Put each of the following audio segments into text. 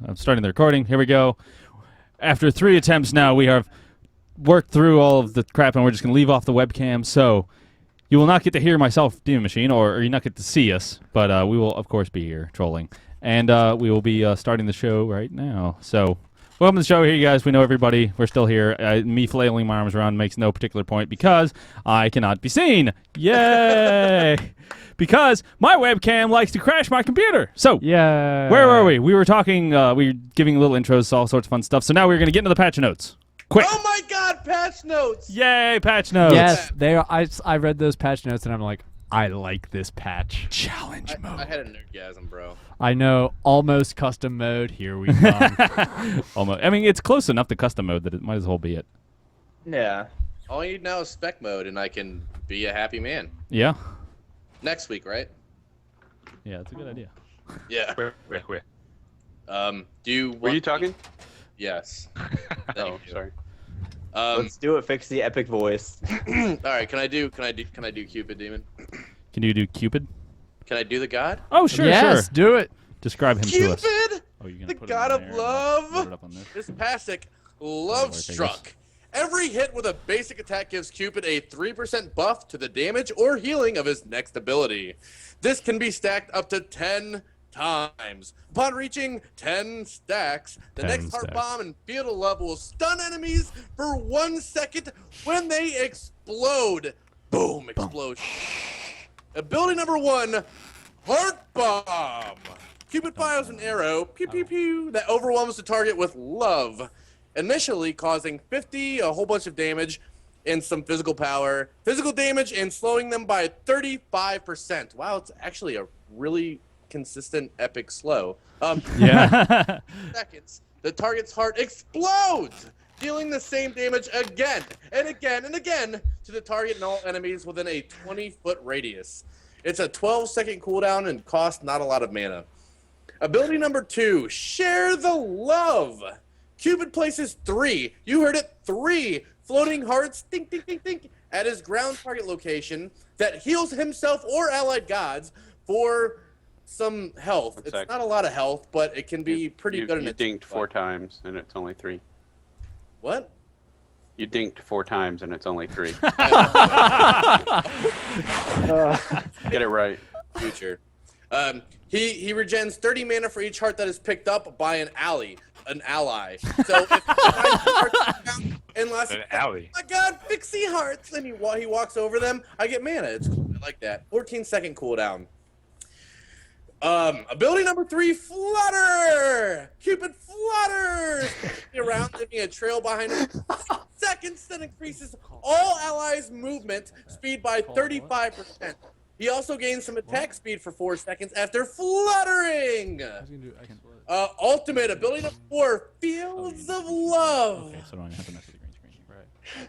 I'm starting the recording. Here we go. After 3 attempts now, we have worked through all of the crap, and we're just going to leave off the webcam. So you will not get to hear myself, Demon Machine, or you not get to see us, but we will, of course, be here trolling. And we will be starting the show right now. So welcome to the show here, you guys. We know everybody. We're still here. Me flailing my arms around makes no particular point because I cannot be seen. Yay! Because my webcam likes to crash my computer. So, yeah. Where were we? We were talking, we were giving little intros to all sorts of fun stuff. So now we're going to get into the patch notes. Quick. Oh my god, patch notes! Yay, patch notes. Yes, they are. I read those patch notes and I'm like, I like this patch. Challenge mode. I had a nerdgasm, bro. I know, almost custom mode. Here we come. Almost. I mean, it's close enough to custom mode that it might as well be it. Yeah. All I need now is spec mode and I can be a happy man. Yeah. Next week, right? Yeah, that's a good idea. Yeah. Where? Do you Were you talking? Yes. Oh, sorry. Let's do it. Fix the epic voice. All right. Can I do Cupid, Demon? Can you do Cupid? Can I do the god? Oh, sure, yes, sure. do it. Describe him to us. Cupid, Oh, you're gonna the put god it of in there and I'll load it love. up on this. This Pasic love struck. Every hit with a basic attack gives Cupid a 3% buff to the damage or healing of his next ability. This can be stacked up to 10 times. Upon reaching 10 stacks, the 10 next heart stacks. bomb and field of love will stun enemies for 1 second when they explode. Boom, explosion. Ability number 1, heart bomb. Cupid fires an arrow, pew pew pew, that overwhelms the target with love, initially causing 50, a whole bunch of damage, and some physical power, physical damage, and slowing them by 35%. Wow, it's actually a really consistent epic slow. Yeah. Seconds, the target's heart explodes, dealing the same damage again and again and again to the target and all enemies within a 20-foot radius. It's a 12-second cooldown and costs not a lot of mana. Ability number 2, share the love. Cupid places 3, you heard it, 3 floating hearts, think, think, think, think, at his ground target location that heals himself or allied gods for some health. It's not a lot of health, but it can be pretty good. You dinked 4 times, and it's only 3. What? You dinked 4 times, and it's only 3. Get it right. Future. He regens 30 mana for each heart that is picked up by an ally. So if unless An ally. I got fixie hearts, and he walks over them, I get mana. It's cool. I like that. 14-second cooldown. Ability number 3, flutter. Cupid flutters around, leaving a trail behind him. Seconds that increases all allies' movement speed by 35%. He also gains some attack speed for 4 seconds after fluttering. Ultimate ability number 4, Fields of Love. Okay, so I don't have to mess with the green screen. Right.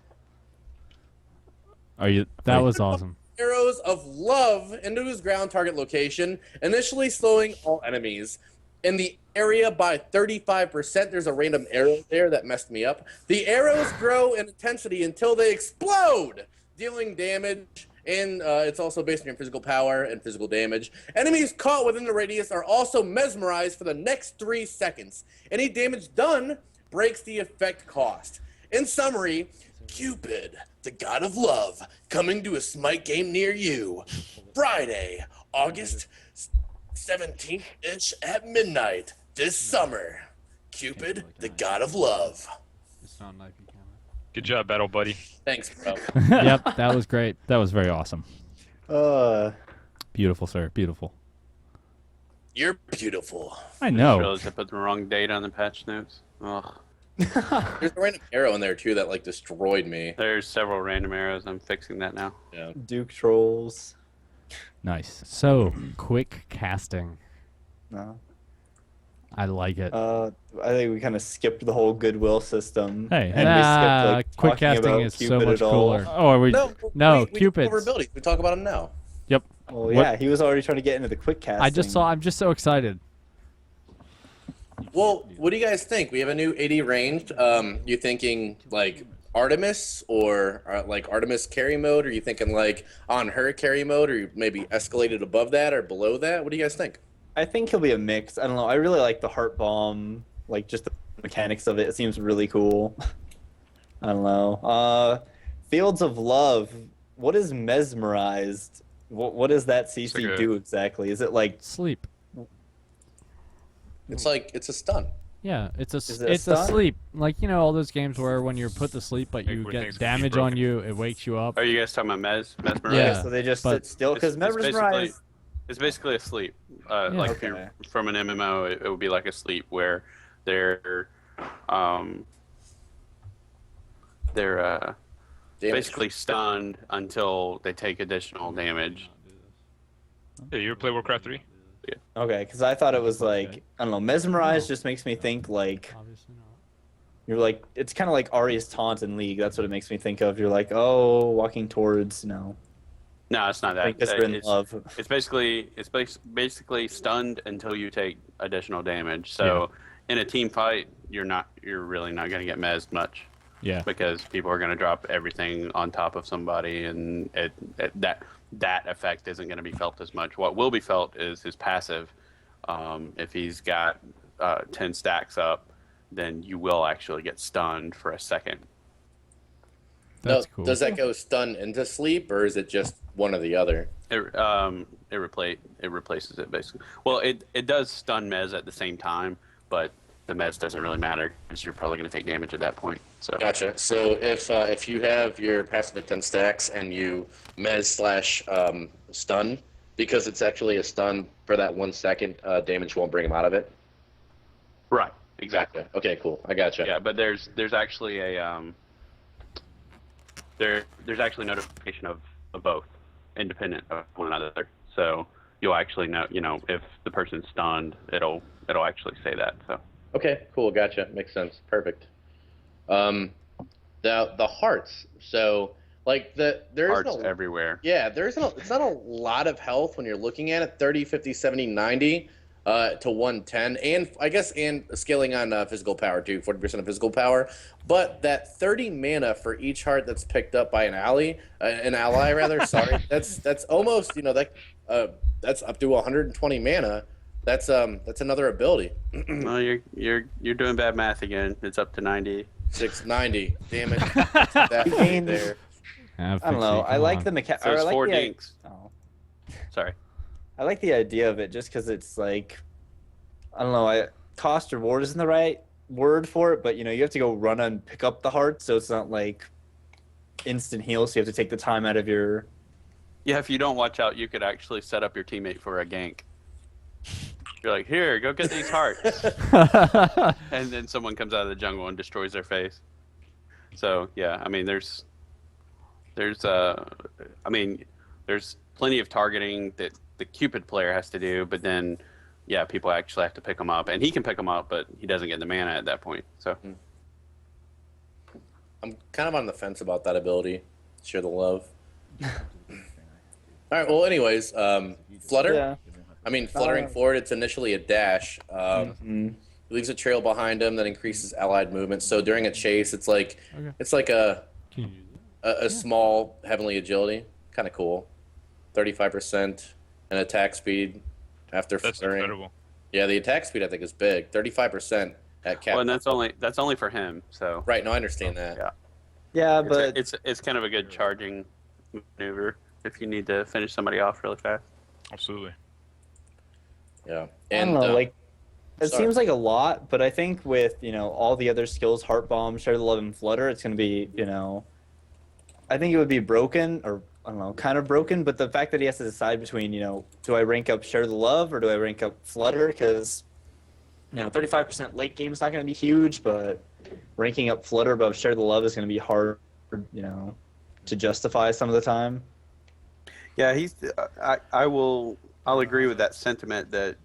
Are you? That was awesome. Arrows of love into his ground target location, initially slowing all enemies. In the area by 35%, there's a random arrow there that messed me up. The arrows grow in intensity until they explode, dealing damage. And it's also based on your physical power and physical damage. Enemies caught within the radius are also mesmerized for the next 3 seconds. Any damage done breaks the effect cost. In summary, Cupid, the god of love, coming to a Smite game near you. Friday, August 17th-ish at midnight this summer. Cupid, the god of love. Good job, Battle Buddy. Thanks, bro. Yep, that was great. That was very awesome. Beautiful, sir. Beautiful. You're beautiful. I I know. realized I put the wrong date on the patch notes. Ugh. There's a random arrow in there, too, that, like, destroyed me. There's several random arrows. I'm fixing that now. Yeah. Duke trolls. Nice. So, quick casting. No. I like it. I think we kind of skipped the whole goodwill system. Hey, and we skipped, like, quick talking casting about is so Cupid much at all. cooler. Oh, are we? No, we Cupids. Over abilities. We talk about them now. Yep. Well, yeah, he was already trying to get into the quick casting. I'm just so excited. Well, what do you guys think? We have a new AD ranged. You thinking like Artemis or like Artemis carry mode? Or are you thinking like on her carry mode, or you maybe escalated above that or below that? What do you guys think? I think he'll be a mix. I don't know. I really like the heart bomb like just the mechanics of it. It seems really cool. I don't know. Fields of Love. What is mesmerized? What does that CC like a- do exactly? Is it like Sleep. It's like it's a stun. Yeah, it's a Is it a it's a stun? sleep. Like, you know, all those games where when you're put to sleep but Like you when get things can be damage on broken. you, it wakes you up. Are you guys talking about mesmerize? Yeah. so they just but sit still because mesmerized. It's basically a sleep. Like if Okay. you're from an MMO, it would be like a sleep where they're Damage. basically stunned until they take additional damage. Yeah, you ever play Warcraft 3? Okay, because I thought it was like I don't know. Mesmerized just makes me think like Obviously not. you're like it's kind of like Arya's taunt in League. That's what it makes me think of. You're like, oh, walking towards No, it's not that. like this in It's, love. it's basically stunned until you take additional damage. So in a team fight, you're really not going to get mezzed much. Yeah. Because people are going to drop everything on top of somebody, and that effect isn't going to be felt as much. What will be felt is his passive. If he's got 10 stacks up, then you will actually get stunned for a second. That's cool. Does that go stun into sleep, or is it just one or the other? It replaces it basically. Well, it does stun Mez at the same time, but the Mez doesn't really matter because you're probably going to take damage at that point. So Gotcha. So if you have your passive at 10 stacks and you mez / stun, because it's actually a stun for that 1 second, damage won't bring him out of it. right, exactly. Okay, cool. I gotcha. Yeah, but there's actually a there's actually notification of both, independent of one another. So you'll actually know, if the person's stunned, it'll actually say that. So Okay, cool. Gotcha. Makes sense. Perfect. The hearts. So like there's hearts no everywhere. Yeah, it's not a lot of health when you're looking at it. 30, 50, 70, 90 to 110, and I guess and scaling on physical power too, 40% of physical power. But that 30 mana for each heart that's picked up by an ally rather. Sorry, that's almost that's up to 120 mana. That's another ability. Well, you're doing bad math again. It's up to 90. 690. Damn it. That right there. I don't know. I like the mechanic. So it's like 4 the, dinks. Oh. Sorry. I like the idea of it just because it's like, I don't know, cost reward isn't the right word for it, but you have to go run and pick up the heart, so it's not like instant heal, so you have to take the time out of your. Yeah, if you don't watch out, you could actually set up your teammate for a gank. You're like, here, go get these hearts. And then someone comes out of the jungle and destroys their face. So, yeah, I mean, there's plenty of targeting that the Cupid player has to do, but then, yeah, people actually have to pick them up. And he can pick them up, but he doesn't get the mana at that point. So, I'm kind of on the fence about that ability. Share the love. All right. Well, anyways, flutter. Yeah. I mean, fluttering forward. It's initially a dash. He leaves a trail behind him that increases allied movement. So during a chase, it's like a small heavenly agility. Kind of cool. 35% and attack speed after That's fluttering. incredible. Yeah, the attack speed I think is big. 35% at cap. well, and that's only for him. So, Right. No, I understand that. yeah. Yeah, but It's kind of a good charging maneuver if you need to finish somebody off really fast. Absolutely. Yeah. I And don't know, like it sorry. seems like a lot, but I think with all the other skills, Heart Bomb, Share the Love, and Flutter, it's gonna be I think it would be broken, or I don't know, kind of broken. But the fact that he has to decide between do I rank up Share the Love or do I rank up Flutter? Because 35% late game is not gonna be huge, but ranking up Flutter above Share the Love is gonna be hard, to justify some of the time. Yeah, I'll agree with that sentiment that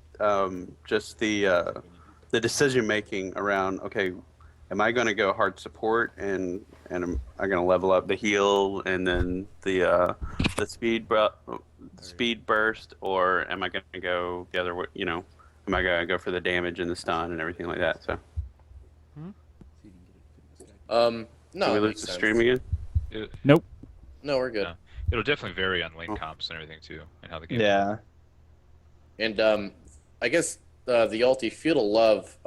just the decision making around, okay, am I going to go hard support and am I going to level up the heal and then the speed burst, or am I going to go the other way? Am I going to go for the damage and the stun and everything like that? So no, did we that lose makes the sense. stream again? Nope. No, we're good. Yeah. It'll definitely vary on lane comps and everything too, and how the game. Yeah. And I guess the ulti Field of Love,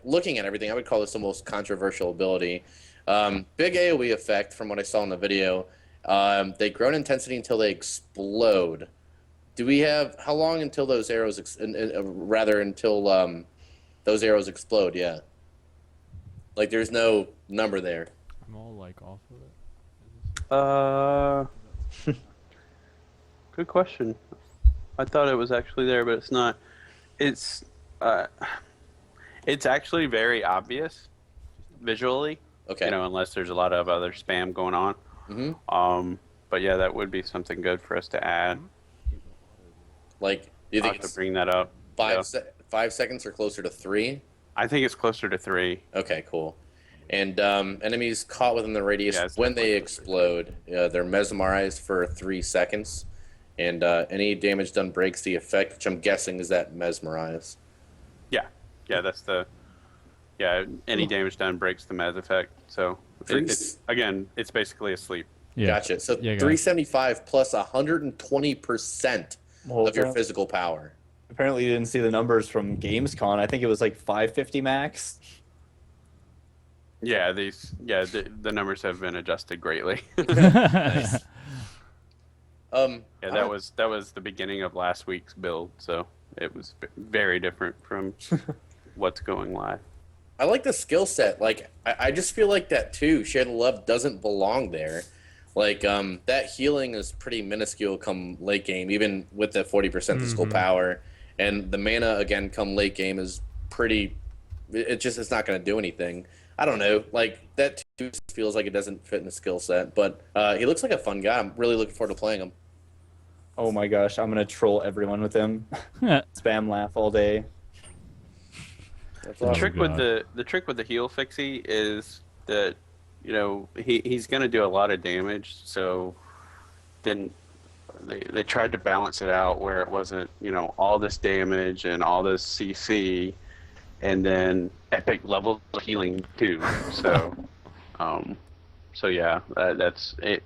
looking at everything, I would call this the most controversial ability. Big AoE effect from what I saw in the video. They grow in intensity until they explode. Do we have how long until those arrows until those arrows explode? Yeah. Like there's no number there. I'm all like off of it. Good question. I thought it was actually there, but it's not. It's actually very obvious visually. Okay. You know, unless there's a lot of other spam going on. Mm-hmm. But yeah, that would be something good for us to add. Like, do you I'll think have to it's bring that up. 5 seconds or closer to 3? I think it's closer to 3. Okay, cool. And enemies caught within the radius Yeah, it's when they definitely closer to explode, they're mesmerized for 3 seconds, and any damage done breaks the effect, which I'm guessing is that mesmerize. Yeah, that's the. Yeah, any damage done breaks the Mez effect. So it's again, it's basically asleep. Yeah. Gotcha. So Yeah, got it. 375 plus 120% of your physical power. Apparently, you didn't see the numbers from GamesCon. I think it was like 550 max. Yeah, the numbers have been adjusted greatly. Nice. Yeah, that was the beginning of last week's build, so it was very different from what's going live. I like the skill set. Like, I just feel like that too. Shade of Love doesn't belong there. Like, that healing is pretty minuscule come late game, even with the 40% physical power. And the mana, again, come late game is pretty... It's not going to do anything. I don't know. Like, that too feels like it doesn't fit in the skill set. But he looks like a fun guy. I'm really looking forward to playing him. Oh my gosh, I'm gonna troll everyone with him. Spam laugh all day. That's The awesome. trick with the trick with the heal fixie is that, you know, he's going to do a lot of damage. So then they tried to balance it out where it wasn't, you know, all this damage and all this CC, and then epic level of healing too. So, so yeah, that's it.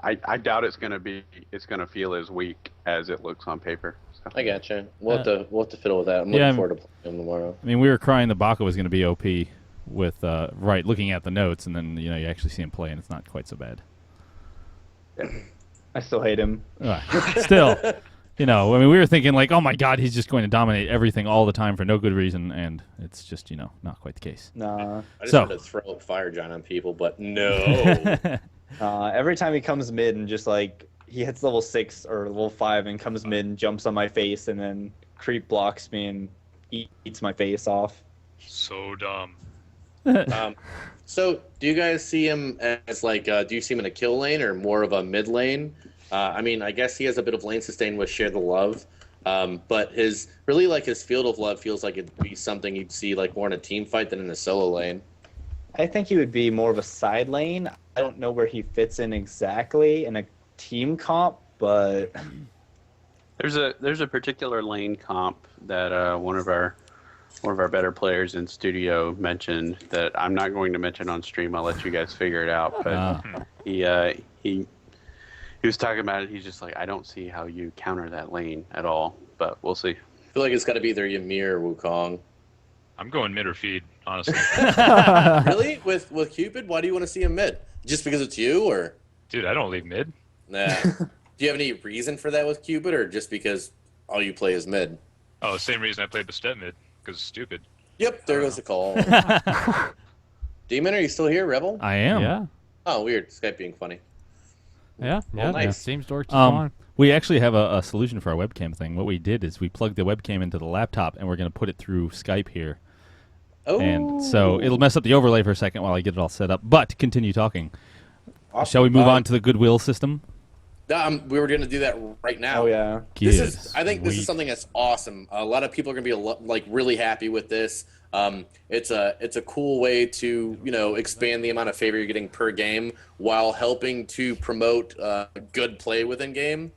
I doubt it's going to feel as weak as it looks on paper. So. I gotcha. We'll have to fiddle with that. I'm Yeah, looking forward to playing him tomorrow. I mean, we were crying the Baka was going to be OP with looking at the notes, and then you actually see him play, and it's not quite so bad. I still hate him. Still, I mean, we were thinking like, oh my God, he's just going to dominate everything all the time for no good reason, and it's just not quite the case. Nah. I just So- wanted to throw a fire giant on people, but no. Every time he comes mid and just like he hits level 6 or level 5 and comes mid and jumps on my face and then creep blocks me and eats my face off. So dumb. So, do you guys see him as like? Do you see him in a kill lane or more of a mid lane? I mean, I guess he has a bit of lane sustain with Share the Love, but his Field of Love feels like it'd be something you'd see like more in a team fight than in a solo lane. I think he would be more of a side lane. I don't know where he fits in exactly in a team comp, but There's a particular lane comp that one of our better players in studio mentioned that I'm not going to mention on stream. I'll let you guys figure it out. But he was talking about it. He's just like, I don't see how you counter that lane at all. But we'll see. I feel like it's got to be either Ymir or Wukong. I'm going mid or feed, honestly. Really? With Cupid? Why do you want to see him mid? Just because it's you, or Dude, I don't leave mid. nah? Do you have any reason for that with Cupid, or just because all you play is mid? Oh, same reason I played the step mid, because it's stupid. Yep, there goes the call. Demon, are you still here, Rebel? I am. Yeah. Oh, weird. Skype being funny. Yeah. Yeah. nice. Seems to work just fine. We actually have a solution for our webcam thing. What we did is we plugged the webcam into the laptop, and we're going to put it through Skype here. Oh. And so it'll mess up the overlay for a second while I get it all set up. But continue talking. Shall we move on to the Goodwill system? We were going to do that right now. oh yeah. I think this is Sweet. something that's awesome. A lot of people are going to be really happy with this. It's a cool way to expand the amount of favor you're getting per game while helping to promote good play within game.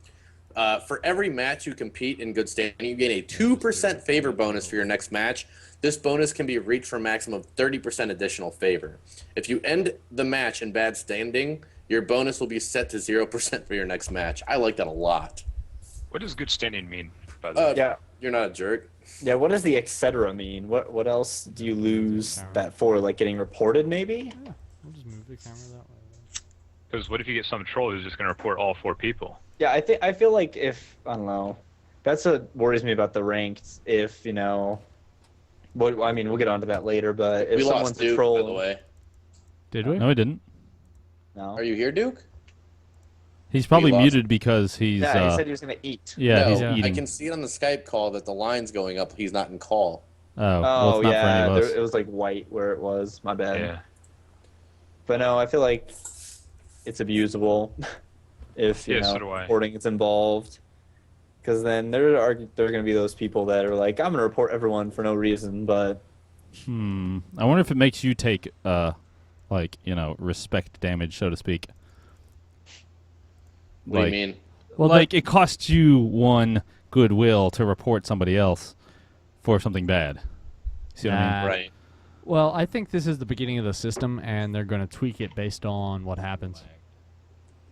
For every match you compete in good standing, you gain a 2% favor bonus for your next match. This bonus can be reached for a maximum of 30% additional favor. If you end the match in bad standing, your bonus will be set to 0% for your next match. I like that a lot. What does good standing mean, by the way? Yeah. You're not a jerk. Yeah, what does the etc. mean? What else do you lose Camera. that for? Like getting reported, maybe? We'll just move the camera that way. Because what if you get some troll who's just going to report all 4 people? Yeah, I feel like if I don't know, that's what worries me about the ranked. If what I mean, we'll get onto that later. But if We someone's lost a Duke, troll, by the way. Did we? No, he didn't. no. Are you here, Duke? He's probably lost. muted because he's. Yeah, he said he was gonna eat. yeah, No, he's Yeah. eating. I can see it on the Skype call that the line's going up. He's not in call. Oh, well, Oh it's not yeah, for any of us. it was like white where it was. My bad. Yeah. But no, I feel like it's abusable if you Yeah, know so do I. reporting is involved. Because then there are going to be those people that are like, I'm going to report everyone for no reason, but I wonder if it makes you take, respect damage, so to speak. What do you mean? Well, like, it costs you 1 goodwill to report somebody else for something bad. See what I mean? Nah. Right. Well, I think this is the beginning of the system, and they're going to tweak it based on what happens.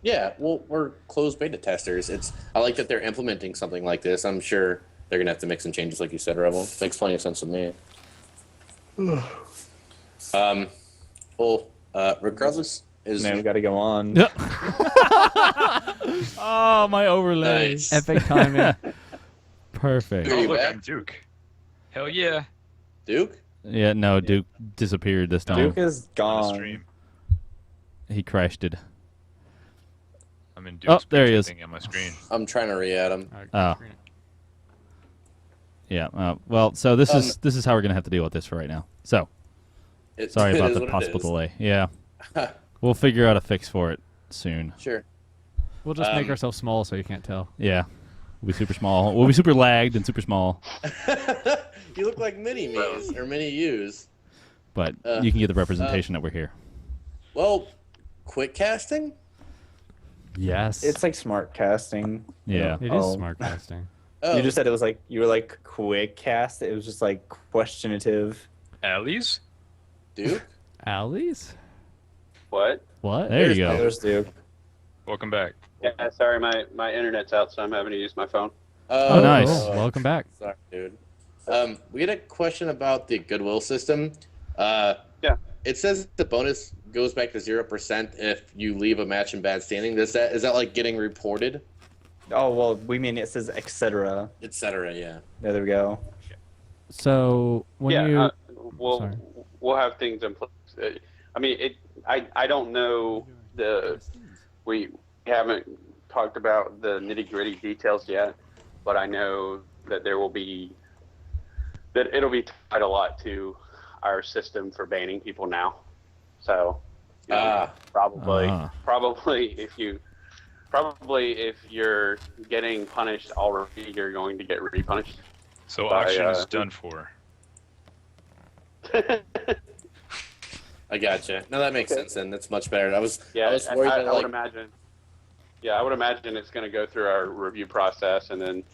Yeah, well, we're closed beta testers. I like that they're implementing something like this. I'm sure they're gonna have to make some changes, like you said, Rebel. Makes plenty of sense to me. Regardless, is man, we got to go on. Oh, my overlay. nice. Epic timing. Perfect. Are Oh, you look, back? I'm Duke. Hell yeah. Duke? Yeah, no, Duke disappeared this time. Duke is On the gone. stream. He crashed it. I'm in Oh, Duke's there he picture is. thing on my screen. I'm trying to re-add him. Oh. Yeah. Well, so this is how we're gonna have to deal with this for right now. So sorry It about is the what it possible is. delay. Yeah. We'll figure out a fix for it soon. Sure. We'll just make Um, ourselves small so you can't tell. Yeah. We'll be super small. We'll be super lagged and super small. You look like mini me's or mini U's. But you can get the representation that we're here. Well, quick casting? Yes. It's like smart casting. Yeah. It is Oh. smart casting. Oh, You just said it was like, you were like quick cast. It was just like questionative. Allies? Duke? Alleys? What? What? There you go. There's Duke. Welcome back. Yeah, sorry, my internet's out, so I'm having to use my phone. Oh, nice. Cool. Welcome back. Sorry, dude. We had a question about the goodwill system. Yeah. It says the bonus goes back to 0% if you leave a match in bad standing. Is that like getting reported, Oh, well, we mean it says etc. etc.? Yeah. There we go. So when yeah, you we'll we'll have things in place. I mean, I don't know we haven't talked about the nitty gritty details yet, but I know that it'll be tied a lot to our system for banning people now. So probably if you're getting punished already, you're going to get re-punished. So By, auction's done for. I gotcha. No, that makes sense, and that's much better. I was Yeah, worried I that would imagine. Yeah, I would imagine it's going to go through our review process, and then,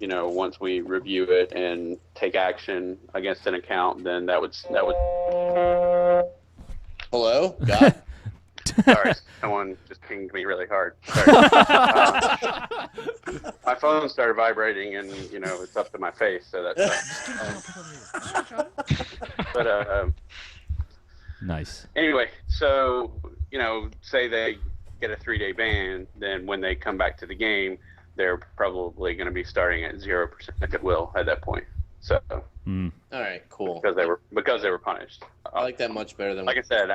once we review it and take action against an account, then that would. Hello, God. Sorry, someone just pinged me really hard. Sorry. My phone started vibrating, and it's up to my face, so that's. But Nice. anyway, so say they get a 3-day ban, then when they come back to the game, they're probably going to be starting at 0% goodwill at that point. So All right, cool. because they were punished. I like that much better than Like I said,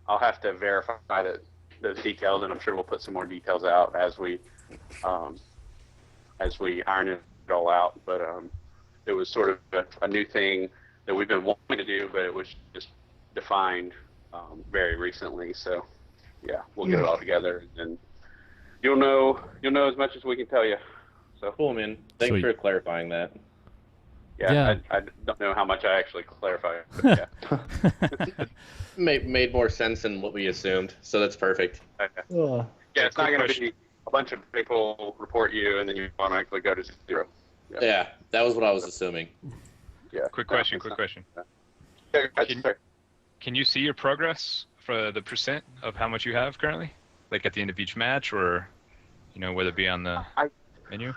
I'll have to verify those details, and I'm sure we'll put some more details out as we iron it all out. But it was sort of a new thing that we've been wanting to do, but it was just defined very recently. So yeah, we'll get it all together, and you'll know as much as we can tell you. So cool, man. Thanks Sweet. for clarifying that. yeah. I don't know how much I actually clarified. But yeah. Made more sense than what we assumed, so that's perfect. Yeah, it's not going to be a bunch of people report you and then you automatically go to 0. Yeah, that was what I was assuming. Yeah. Quick question. Yeah, sorry. Can you see your progress for the percent of how much you have currently? Like at the end of each match, or whether it be on the menu?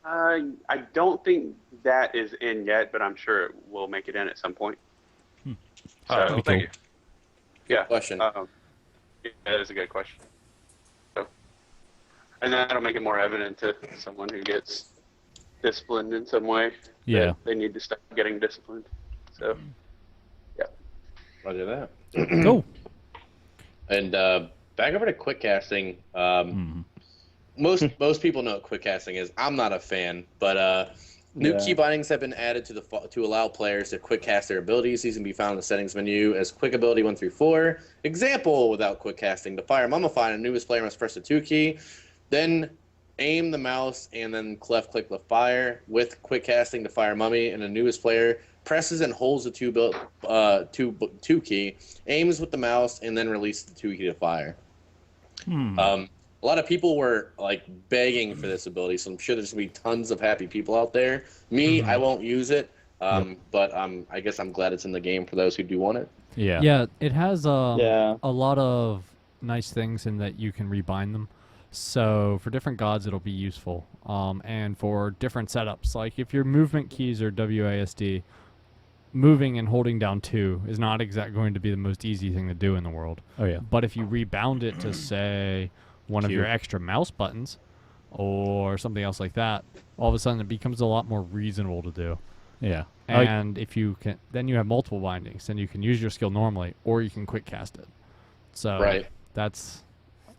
I don't think that is in yet, but I'm sure it will make it in at some point. That'd be cool. cool. Yeah. Question. Yeah, that is a good question. So, and that'll make it more evident to someone who gets disciplined in some way. Yeah. That they need to stop getting disciplined. So, yeah. Roger that. Cool. And back over to quick casting. Most people know what quick casting is. I'm not a fan, but new key bindings have been added to allow players to quick cast their abilities. These can be found in the settings menu as quick ability 1 through 4. Example: without quick casting, to fire Mummify, a newest player must press the 2 key, then aim the mouse and then left click the fire. With quick casting, to fire Mummy, and the newest player presses and holds the 2 key, aims with the mouse, and then releases the 2 key to fire. A lot of people were like begging for this ability, so I'm sure there's gonna be tons of happy people out there. Me, I won't use it, but I guess I'm glad it's in the game for those who do want it. Yeah. Yeah, it has Yeah. a lot of nice things in that you can rebind them. So for different gods, it'll be useful. And for different setups, like if your movement keys are WASD, moving and holding down 2 is not exactly going to be the most easy thing to do in the world. Oh yeah. But if you rebound it to, say, one of Q. your extra mouse buttons or something else like that, all of a sudden it becomes a lot more reasonable to do. Yeah. And if you can, then you have multiple bindings, then you can use your skill normally, or you can quick cast it. So Right. that's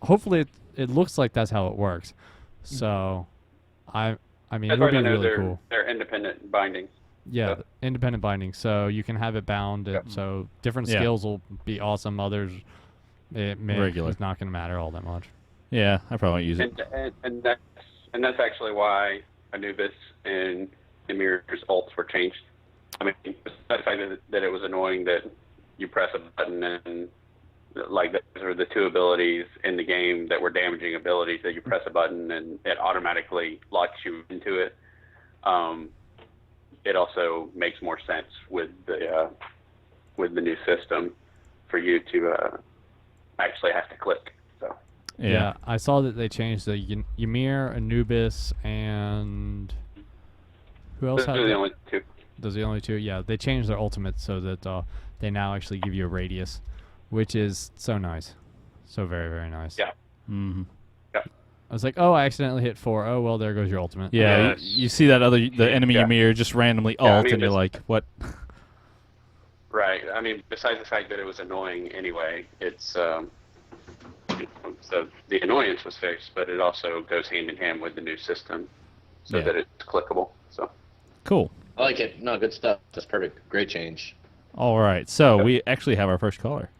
hopefully it looks like that's how it works. So I mean That's it'll why be I know really they're, cool. they're independent bindings. Yeah, so- independent binding. So you can have it bound. So different Yeah. skills will be awesome. Others, Regular. it's not going to matter all that much. Yeah. I probably won't use it. And that's actually why Anubis and Emir's ults were changed. I mean, besides the fact that it was annoying that you press a button and like those are the 2 abilities in the game that were damaging abilities that you press a button and it automatically locks you into it. It also makes more sense with the new system for you to actually have to click. So Yeah, I saw that they changed the Ymir, Anubis, and who else those had are the that? only 2. Those are the only 2. Yeah, they changed their ultimate so that they now actually give you a radius, which is so nice, so very very nice. Yeah. Mm-hmm. I was like, oh, I accidentally hit 4. Oh well, there goes your ultimate. Yeah. Yes. You see that the enemy Yeah. Ymir just randomly Yeah, I ult, mean, and you're it's- like, what? Right. I mean, besides the fact that it was annoying anyway, it's so the annoyance was fixed, but it also goes hand in hand with the new system, so Yeah. that it's clickable. So Cool. I like it. No, good stuff. That's perfect. Great change. All right. So we actually have our first caller,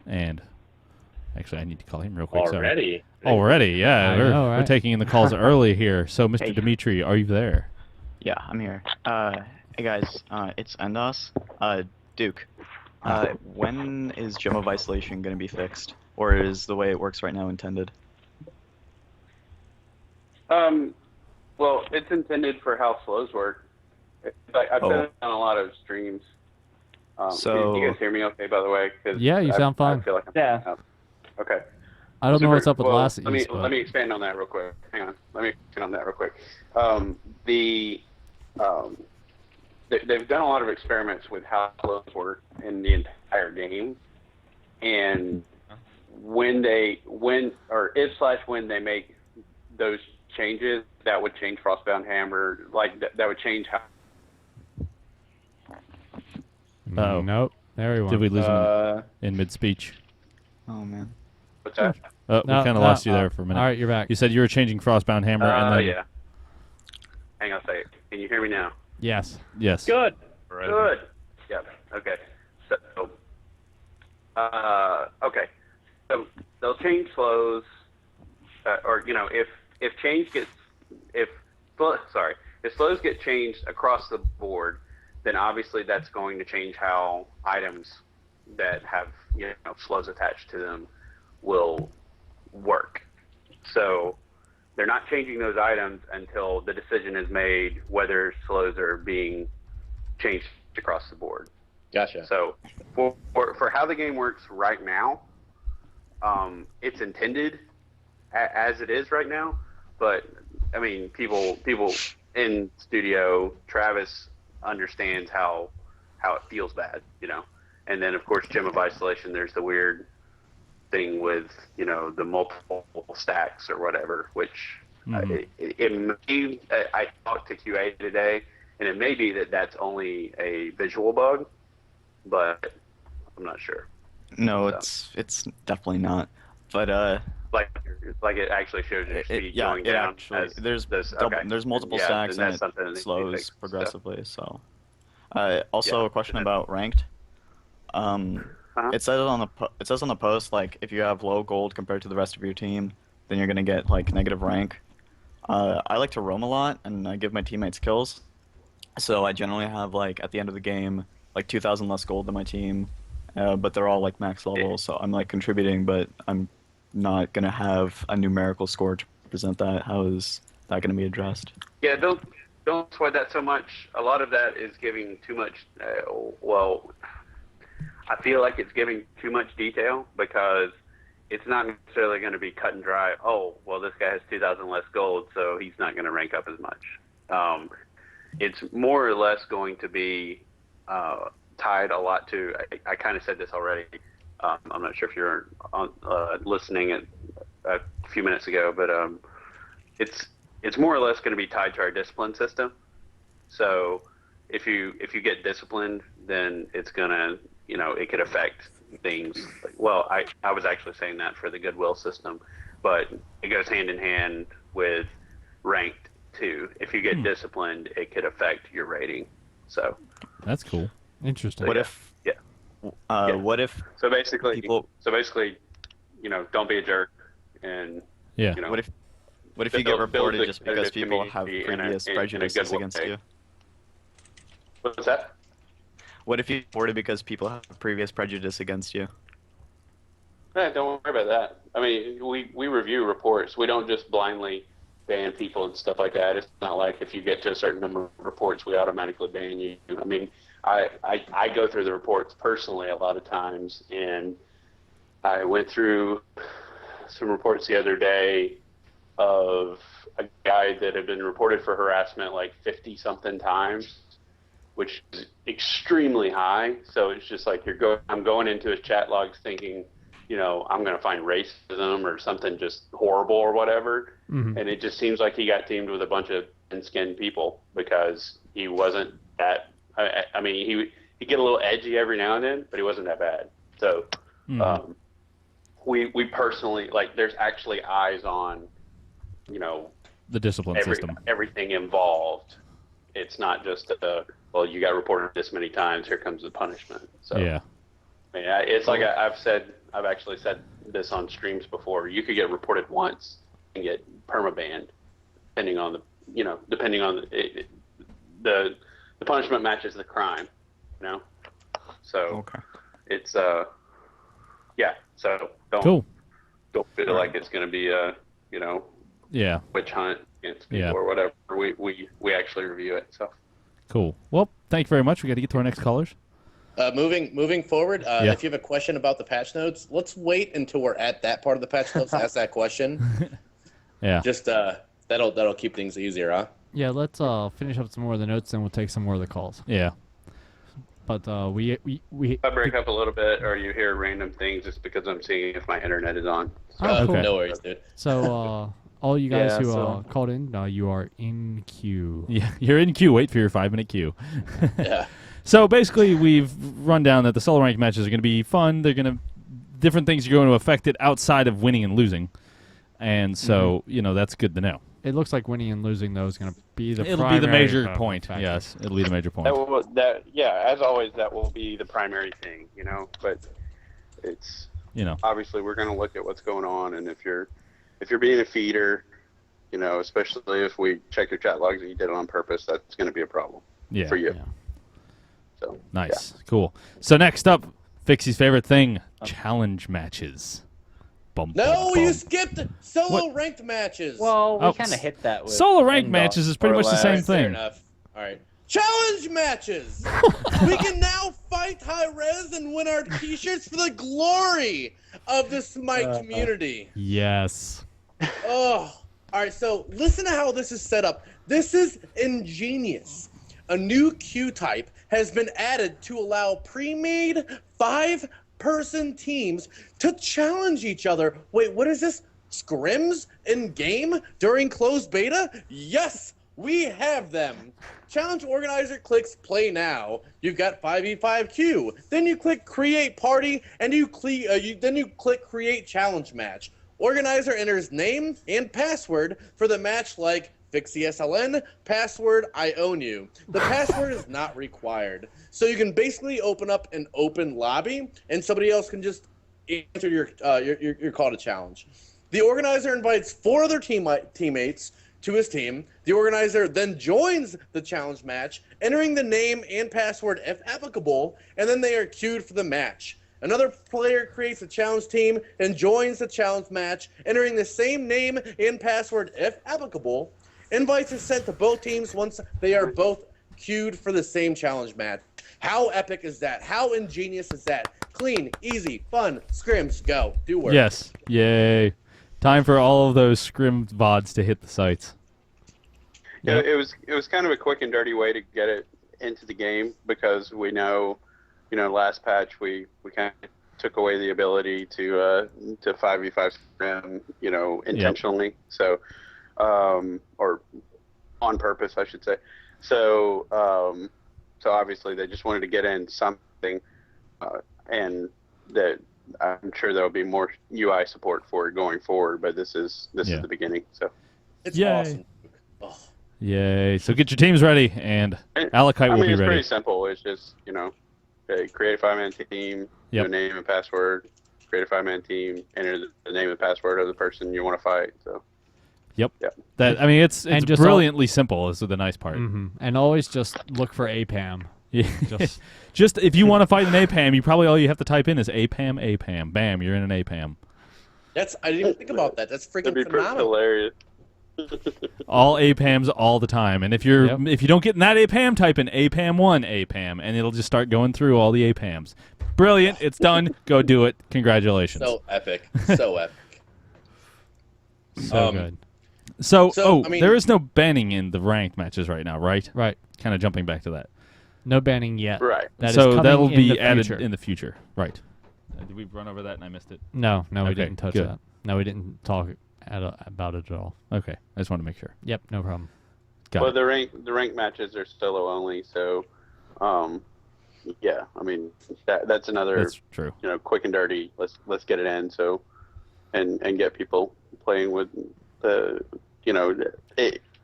and actually I need to call him real quick. Sorry. Already? Yeah. I We're know, we're right? taking in the calls early here. So, Mr. Hey. Dimitri, are you there? Yeah, I'm here. Hey guys, it's Endos. Duke, when is Gem of Isolation going to be fixed? Or is the way it works right now intended? well, it's intended for how slows work. I've done it on a lot of streams. So- can you guys hear me okay, by the way? 'Cause Yeah, you sound fine. I feel like I'm Yeah. Okay. I don't know Super. what's up with Well, Lassiz, Let me but let me expand on that real quick. Hang on. Let me expand on that real quick. They've done a lot of experiments with how flows work in the entire game, and when they make those changes, that would change Frostbound Hammer. Like that would change how. Uh-oh. Nope. There we went. Did we lose him in mid-speech? Oh man. What's that? We kind of lost you there for a minute. All right, you're back. You said you were changing Frostbound Hammer, and then Yeah. Hang on a second. Can you hear me now? Yes. yes. Good. Good. Yeah. Okay. So, okay. So they'll change flows, or if flows get changed across the board, then obviously that's going to change how items that have flows attached to them will work. So they're not changing those items until the decision is made whether flows are being changed across the board. Gotcha. So for how the game works right now, it's intended as it is right now, but I mean people in studio, Travis understands how it feels bad, And then of course, Gem of Isolation. There's the weird thing with the multiple stacks or whatever, which I talked to QA today, and it may be that that's only a visual bug, but I'm not sure. No, So. it's definitely not. But like it actually shows your speed yeah, going it down. actually as there's this, there's multiple Yeah, stacks then and that's something that it needs to be slows fixed, so. progressively. So, also Yeah. a question about ranked. It says on the post, like, if you have low gold compared to the rest of your team, then you're gonna get like negative rank. I like to roam a lot and I give my teammates kills, so I generally have like at the end of the game like 2,000 less gold than my team, but they're all like max level, so I'm like contributing, but I'm not gonna have a numerical score to represent that. How is that gonna be addressed? Yeah, don't sweat that so much. A lot of that is giving too much. I feel like it's giving too much detail because it's not necessarily going to be cut and dry. Oh, well, this guy has 2,000 less gold, so he's not going to rank up as much. It's more or less going to be tied a lot to. I kind of said this already. I'm not sure if you're listening a few minutes ago, but it's more or less going to be tied to our discipline system. So if you get disciplined, then it's gonna it could affect things. Well, I was actually saying that for the goodwill system, but it goes hand in hand with ranked too. If you get disciplined, it could affect your rating. So That's cool. Interesting. What yeah. if? Yeah. What if So basically, people? don't be a jerk, and Yeah. What if you get build reported the just because people have community in a- previous in a good prejudices way. against you? What's that? What if you get reported because people have previous prejudice against you? Don't worry about that. I mean, we review reports. We don't just blindly ban people and stuff like that. It's not like if you get to a certain number of reports, we automatically ban you. I mean, I go through the reports personally a lot of times, and I went through some reports the other day of a guy that had been reported for harassment like 50-something times, which is extremely high. So it's just like I'm going into his chat logs thinking, I'm going to find racism or something just horrible or whatever. Mhm. And it just seems like he got teamed with a bunch of thin-skinned people because he wasn't that. I mean, he'd get a little edgy every now and then, but he wasn't that bad. So we personally, like, there's actually eyes on, The discipline system. everything involved. It's not just you got reported this many times, here comes the punishment. So Yeah. I mean, it's like I've actually said this on streams before. You could get reported once and get permabanned, depending on the punishment matches the crime, So Okay. it's yeah. So Cool. don't feel like it's going to be a Yeah. witch hunt against people Yeah. or whatever. We actually review it. So Cool. Well, thank you very much. We got to get to our next callers. Moving forward, Yeah. if you have a question about the patch notes, let's wait until we're at that part of the patch notes to ask that question. Yeah. Just that'll keep things easier, huh? Yeah, let's finish up some more of the notes, and we'll take some more of the calls. Yeah. But we if I break up a little bit or you hear random things, it's because I'm seeing if my internet is on. Oh, cool. Okay. No worries, dude. So all you guys Yeah, who so- called in, you are in queue. Yeah. You're in queue. Wait for your 5-minute queue. Yeah. So basically, we've run down that the solo rank matches are going to be fun. They're going to different things are going to affect it outside of winning and losing, and so that's good to know. It looks like winning and losing though is going to be the It'll be the primary major factor. point. Yes, it'll be the major point. As always, that will be the primary thing, But it's obviously we're going to look at what's going on, and if you're being a feeder, especially if we check your chat logs and you did it on purpose, that's going to be a problem Yeah. for you. Yeah. So Nice. Cool. So next up, Fixie's favorite thing: challenge matches. Bum, No, bum, you bum. skipped solo What? ranked matches. Well, we Oh, kind of hit that with Solo rank Indoc matches is pretty or much the less. same Fair thing. enough. All right. Challenge matches. We can now fight hi-rez and win our T-shirts for the glory of the Smite community. Yes. Oh, All right, so listen to how this is set up. This is ingenious. A new queue type has been added to allow pre-made 5-person teams to challenge each other. Wait, what is this? Scrims in game during closed beta? Yes, we have them. Challenge organizer clicks play now. You've got 5v5 queue. Then you click create party, and then you click create challenge match. Organizer enters name and password for the match, like FixieSLN, password I own you. The password is not required. So you can basically open up an open lobby, and somebody else can just answer your call to challenge. The organizer invites 4 other teammates to his team. The organizer then joins the challenge match, entering the name and password if applicable, and then they are queued for the match. Another player creates a challenge team and joins the challenge match, entering the same name and password if applicable. Invites are sent to both teams once they are both queued for the same challenge match. How epic is that? How ingenious is that? Clean, easy, fun, scrims, go. Do work. Yes. Yay. Time for all of those scrim VODs to hit the sites. Yeah, it was kind of a quick and dirty way to get it into the game, because we know, last patch we kind of took away the ability to 5v5 scrim, intentionally. Yep. So, or on purpose, I should say. So, so obviously they just wanted to get in something, and that I'm sure there'll be more UI support for it going forward. But this is the beginning. So, it's awesome. Oh. Yay! So get your teams ready, and Alakite will be ready. It's pretty simple. It's just create a 5-man team, do a name and password, create a 5-man team, enter the name and password of the person you want to fight. So. Yep. Yep. It's brilliantly simple. Is the nice part. Mm-hmm. And always just look for APAM. Yeah. Just if you want to fight an APAM, all you have to type in is APAM. Bam, you're in an APAM. I didn't even think about that. That's freaking That'd be phenomenal. Hilarious. All APAMs all the time, and if you don't get in that APAM, type in APAM1 APAM, and it'll just start going through all the APAMs. Brilliant! It's done. Go do it. Congratulations. So epic. So epic. So good. So there is no banning in the ranked matches right now, right? Right. Kind of jumping back to that. No banning yet. Right. That'll be added in the future. Right. Did we run over that and I missed it? No, we Okay, didn't touch good. that. No, we didn't talk about it at all. Okay. I just wanted to make sure. Yep, no problem. Got Well, it. the rank matches are solo only, so yeah. I mean that's another. That's true. Quick and dirty. Let's get it in. So, and get people playing with the.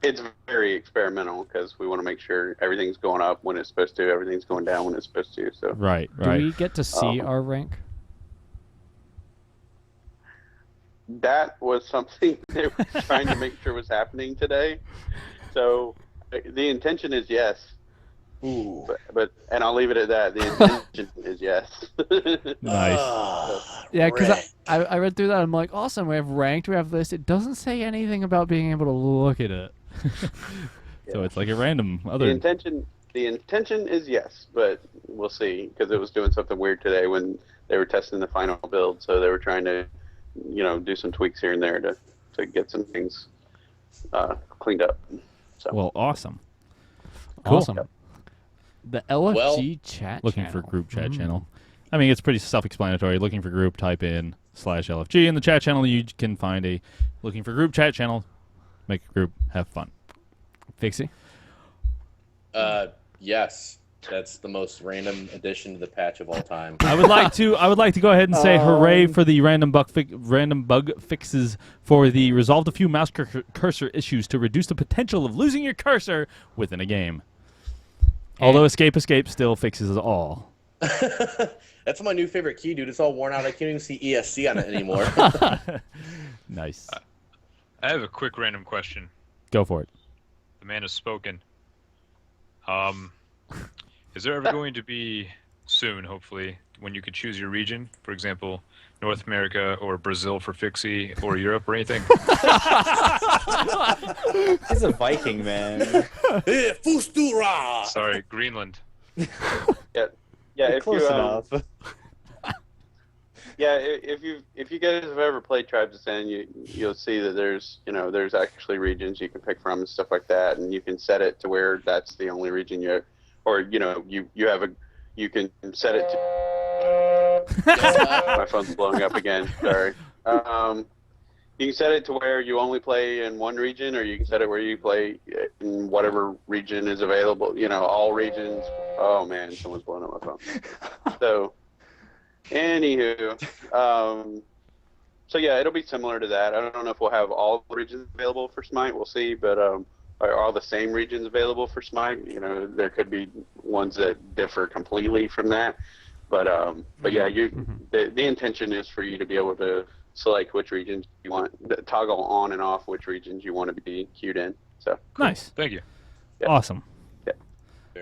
It's very experimental, because we want to make sure everything's going up when it's supposed to, everything's going down when it's supposed to. So Right. Do we get to see our rank? that was something they were trying to make sure was happening today. So the intention is yes. Ooh. But and I'll leave it at that. The intention is yes. Nice. Yeah, because I read through that. I'm like, awesome. We have ranked. We have this. It doesn't say anything about being able to look at it. So it's like a random other. The intention is yes, but we'll see, because it was doing something weird today when they were testing the final build. So they were trying to, do some tweaks here and there to get some things cleaned up. So. Well, awesome. Cool. Awesome. The LFG chat Looking channel. for group chat channel. I mean, it's pretty self-explanatory. Looking for group, type in /LFG. In the chat channel, you can find a looking for group chat channel. Make a group. Have fun. Fixie? Yes. That's the most random addition to the patch of all time. I would like to go ahead and say hooray for the random bug fixes for the resolved a few mouse cursor issues to reduce the potential of losing your cursor within a game. Although escape still fixes it all. That's my new favorite key, dude. It's all worn out. I can't even see ESC on it anymore. Nice. I have a quick random question. Go for it. The man has spoken. Is there ever going to be soon, hopefully, when you could choose your region? For example, North America or Brazil for Fixie, or Europe or anything? He's a Viking, man. Fustura! Sorry, Greenland. Yeah. If Close you enough. If you guys have ever played Tribes of Sand, you'll see that there's actually regions you can pick from and stuff like that, and you can set it to where that's the only region you can set it to. My phone's blowing up again. Sorry. You can set it to where you only play in one region, or you can set it where you play in whatever region is available. All regions. Oh man, someone's blowing up my phone. So, anywho, so yeah, it'll be similar to that. I don't know if we'll have all the regions available for Smite. We'll see, but are all the same regions available for Smite? There could be ones that differ completely from that. But yeah, the intention is for you to be able to select which regions you want, toggle on and off which regions you want to be queued in. So Nice. Thank you. Yeah. Awesome. Yeah.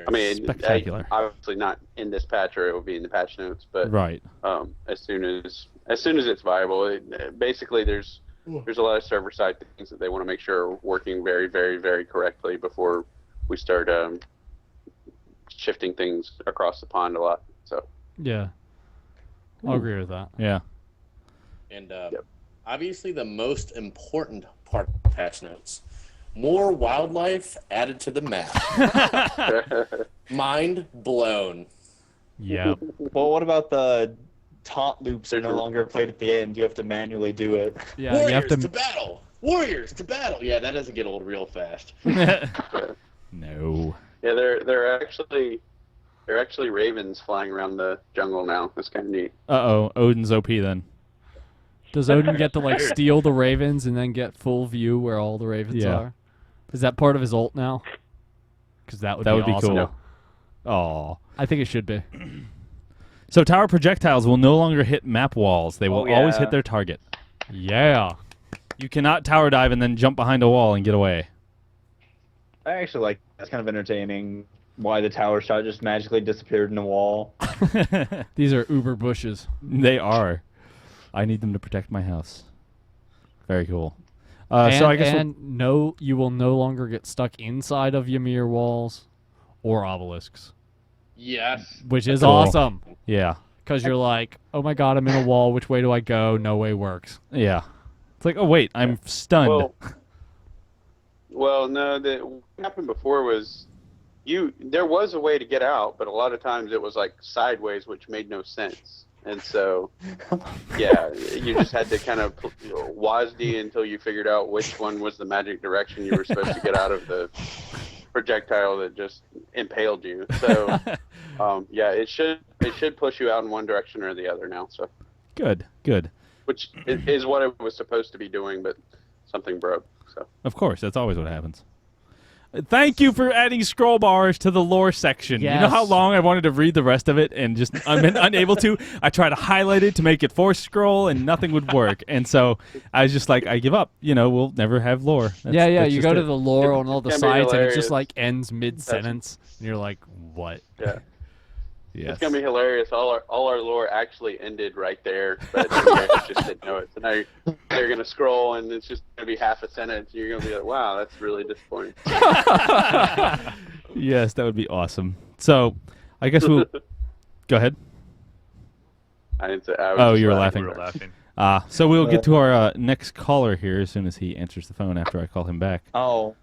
I mean, Spectacular. obviously not in this patch, or it will be in the patch notes. But Right. as soon as it's viable, basically there's a lot of server side things that they want to make sure are working very, very, very correctly before we start shifting things across the pond a lot. So Yeah. I'll agree with that. Yeah. And obviously the most important part of patch notes. More wildlife added to the map. Mind blown. Yep. Well, what about the taunt loops are no longer played at the end? You have to manually do it. Yeah, Warriors you have to to. battle! Warriors to battle! Yeah, that doesn't get old real fast. No. Yeah, they're actually ravens flying around the jungle now. That's kind of neat. Uh-oh. Odin's OP then. Does Odin get to like steal the ravens and then get full view where all the ravens Yeah. are? Is that part of his ult now? Because that would be awesome. cool. Aw. I think it should be. So tower projectiles will no longer hit map walls. They will always yeah. hit their target. Yeah. You cannot tower dive and then jump behind a wall and get away. I actually like that's kind of entertaining. Why the tower shot just magically disappeared in the wall. These are uber bushes. They are. I need them to protect my house. Very cool. And, so I guess no, you will no longer get stuck inside of Ymir walls or obelisks, Yes. which is Cool. awesome. yeah. Because you're like, oh my god, I'm in a wall. Which way do I go? No way works. Yeah. It's like, oh wait, I'm stunned. Well, no. What happened before was there was a way to get out, but a lot of times it was like sideways, which made no sense. And so, yeah, you just had to kind of WASD until you figured out which one was the magic direction you were supposed to get out of the projectile that just impaled you. So, yeah, it should push you out in one direction or the other now. So Good. which is what it was supposed to be doing, but something broke. So Of course, that's always what happens. Thank you for adding scroll bars to the lore section. You know how Yes. long I wanted to read the rest of it and just I'm unable to? I tried to highlight it to make it force scroll and nothing would work. And so I was just like, I give up. We'll never have lore. That's Yeah. You just go it. to the lore on all the It's gonna be sites, and it hilarious. just like ends mid sentence, and you're like, what? yeah. Yes. It's gonna be hilarious. All our lore actually ended right there, but you guys just didn't know it. So now you're gonna scroll, and it's just gonna be half a sentence. And you're gonna be like, "Wow, that's really disappointing." Yes, that would be awesome. So I guess we'll go ahead. I didn't say. I was Oh, just you were We laughing. were laughing. So we'll get to our next caller here as soon as he answers the phone after I call him back. Oh,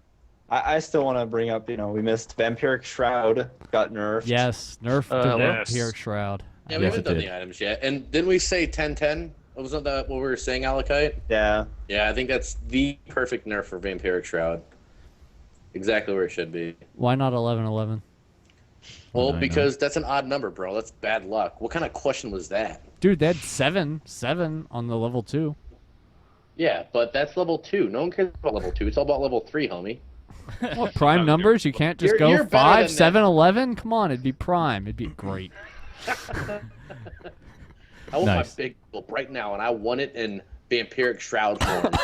I still want to bring up, we missed Vampiric Shroud got nerfed. Yes, nerf the Yes. Vampiric Shroud. Yeah, we Yes, haven't it done did. the items yet. And didn't we say 10-10? Wasn't that what we were saying, Alakite? Yeah. Yeah, I think that's the perfect nerf for Vampiric Shroud. Exactly where it should be. Why not 11-11? Well, I know. because that's an odd number, bro. That's bad luck. What kind of question was that? Dude, they had 7 on the level 2. Yeah, but that's level 2. No one cares about level 2. It's all about level 3, homie. What, prime numbers? You can't just You're go better 5, than that. 7, 11? Come on, it'd be prime. It'd be great. I want Nice. my big gulp right now, and I want it in Vampiric Shroud form.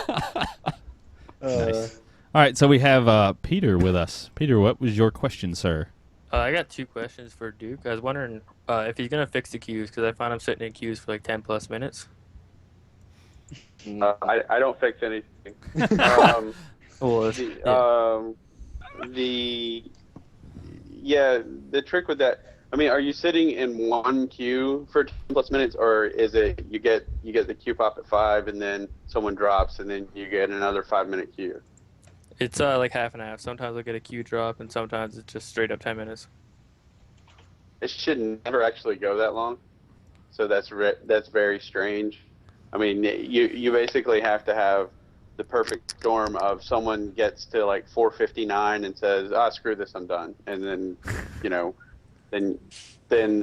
Nice. All right, so we have Peter with us. Peter, what was your question, sir? I got 2 questions for Duke. I was wondering if he's going to fix the queues, because I find I'm sitting in queues for like 10 plus minutes. I don't fix anything. The trick with that. I mean, are you sitting in one queue for 10 plus minutes, or is it you get the queue pop at 5 and then someone drops and then you get another 5 minute queue? It's like half and half. Sometimes I get a queue drop, and sometimes it's just straight up 10 minutes. It should never actually go that long, so that's very strange. I mean, you basically have to have the perfect storm of someone gets to like 4:59 and says, "Ah, screw this, I'm done," and then, you know, then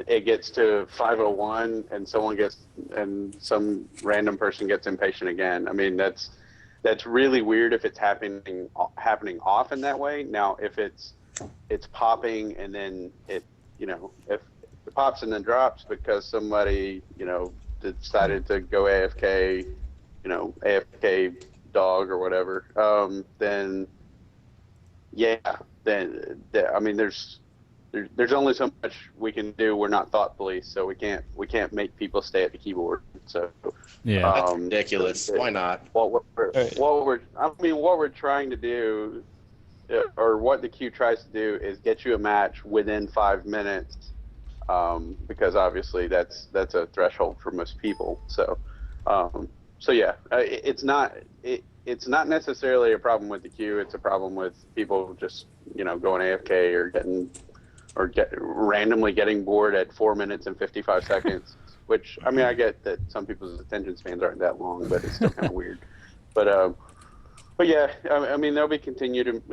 it gets to 5:01 and some random person gets impatient again. I mean, that's really weird if it's happening often that way. Now, if it's popping and then if it pops and then drops because somebody, decided to go AFK, AFK dog or whatever, then yeah, I mean, there's only so much we can do. We're not thought police, so we can't make people stay at the keyboard. So Yeah. That's ridiculous. Why not? what we're trying to do, or what the queue tries to do, is get you a match within 5 minutes, because obviously that's a threshold for most people. So yeah, it's not necessarily a problem with the queue. It's a problem with people just going AFK or randomly getting bored at 4 minutes and 55 seconds. Which, I mean, I get that some people's attention spans aren't that long, but it's still kind of weird. But yeah, I mean, there'll be continued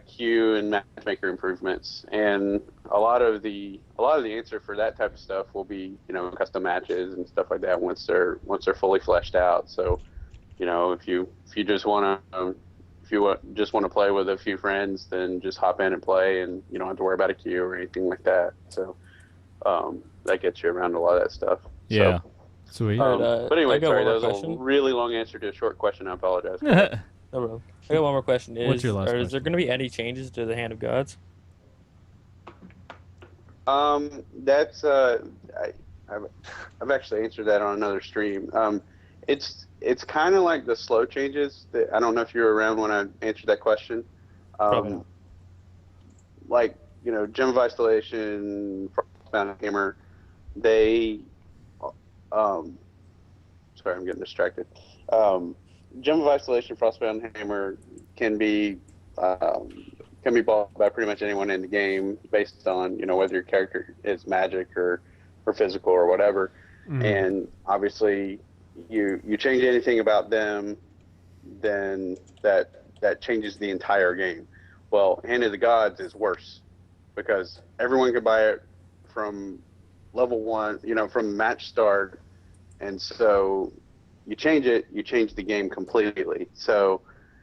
queue and matchmaker improvements, and a lot of the answer for that type of stuff will be custom matches and stuff like that once they're fully fleshed out. So, if you just want to play with a few friends, then just hop in and play, and you don't have to worry about a queue or anything like that. So that gets you around a lot of that stuff. Yeah. So, Sweet. Alright, but anyway, I got sorry, one that more was a question. really long answer to a short question. I apologize. No problem. I got one more question. What's your last Is there question? going to be any changes to the Hand of Gods? That's I've actually answered that on another stream. It's kind of like the slow changes. I don't know if you were around when I answered that question. Probably not. Like Gem of Isolation, Frostbound Hammer, they sorry, I'm getting distracted. Gem of Isolation, Frostbound Hammer can be bought by pretty much anyone in the game based on whether your character is magic or physical or whatever. And obviously, you change anything about them, then that changes the entire game. Well, Hand of the Gods is worse because everyone could buy it from level 1, from match start, and so you change it, you change the game completely. So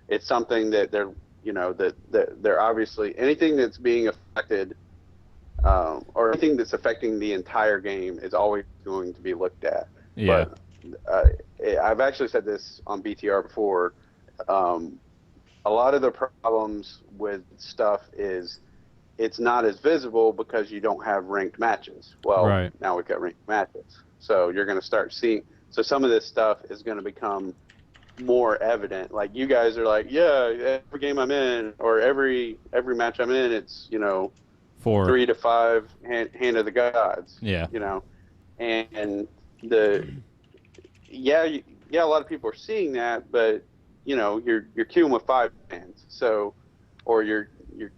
it's something that they're obviously, anything that's being affected, or anything that's affecting the entire game is always going to be looked at. Yeah. But I've actually said this on BTR before. A lot of the problems with stuff is it's not as visible because you don't have ranked matches. Well, Right. now we've got ranked matches. So you're going to start seeing, so some of this stuff is going to become more evident. Like you guys are like, yeah, every game I'm in or every match I'm in, it's, 4. 3 to 5 hand of the gods. Yeah. And a lot of people are seeing that, but you're queuing with 5 mans. So, or you're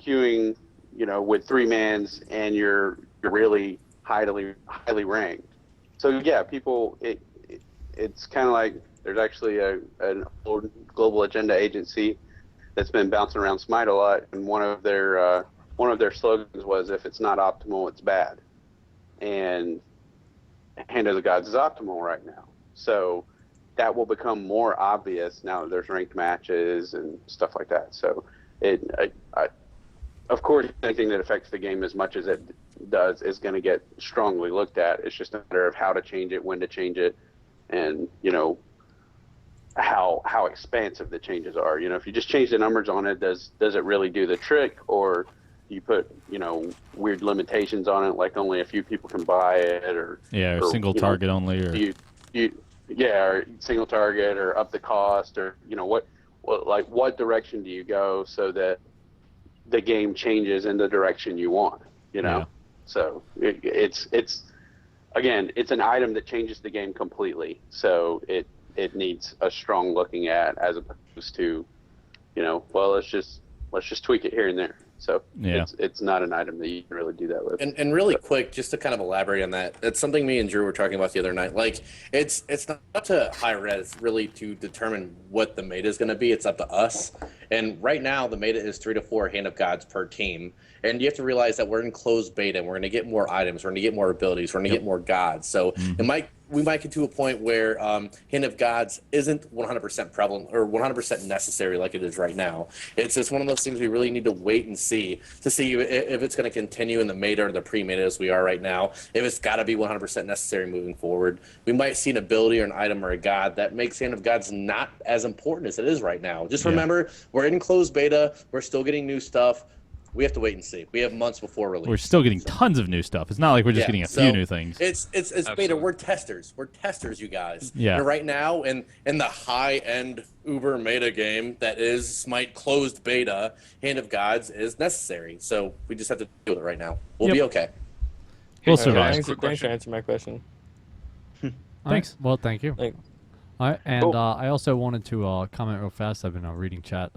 queuing, with 3 mans and you're really highly ranked. So yeah, people, it's kind of like there's actually an old global agenda agency that's been bouncing around Smite a lot, and one of their slogans was, "If it's not optimal, it's bad." And Hand of the Gods is optimal right now, so that will become more obvious now that there's ranked matches and stuff like that. So of course, anything that affects the game as much as it does is going to get strongly looked at. It's just a matter of how to change it, when to change it, and how expansive the changes are. If you just change the numbers on it, does it really do the trick, or you put weird limitations on it, like only a few people can buy it, or single target only, or or single target, or up the cost, or what direction do you go so that the game changes in the direction you want? So it's again, it's an item that changes the game completely. So it needs a strong looking at, as opposed to, well, let's just tweak it here and there. So Yeah. it's not an item that you can really do that with. And really quick, just to kind of elaborate on that, it's something me and Drew were talking about the other night. Like, it's not up to hi-rez really to determine what the meta is going to be. It's up to us. And right now, the meta is 3 to 4 Hand of Gods per team. And you have to realize that we're in closed beta, and we're going to get more items, we're going to get more abilities, we're going to get more gods. So we might get to a point where Hand of Gods isn't 100% prevalent or 100% necessary like it is right now. It's just one of those things we really need to wait and see to see if it's going to continue in the meta or the pre-meta as we are right now. If it's got to be 100% necessary moving forward, we might see an ability or an item or a god that makes Hand of Gods not as important as it is right now. Just remember, we're in closed beta. We're still getting new stuff. We have to wait and see. We have months before release. We're still getting tons of new stuff. It's not like we're just getting a few new things. It's beta. We're testers. We're testers, you guys. Yeah. And right now, in the high-end Uber meta game that is Smite closed beta, Hand of Gods is necessary. So we just have to deal with it right now. We'll be okay. We'll survive. Thanks for answering my question. Thanks. Well, thank you. Thanks. All right, and I also wanted to comment real fast. I've been reading chat.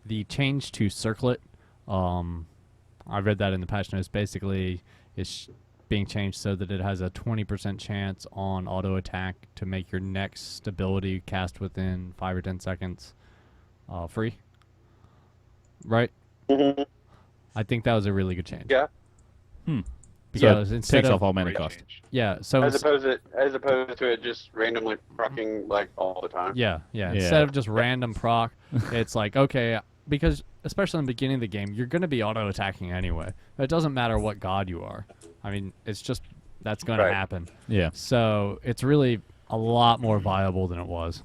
The change to circlet. I read that in the patch notes. Basically, it's being changed so that it has a 20% chance on auto attack to make your next ability cast within 5 or 10 seconds free. Right? Mm-hmm. I think that was a really good change. Yeah. Because So it instead takes of off all mana Great cost. change. yeah, so As opposed to it just randomly proccing like all the time. yeah. Yeah. Instead of just random proc, it's like, okay, because especially in the beginning of the game, you're going to be auto attacking anyway. It doesn't matter what god you are. I mean, it's just that's going to happen. Yeah. So it's really a lot more viable than it was,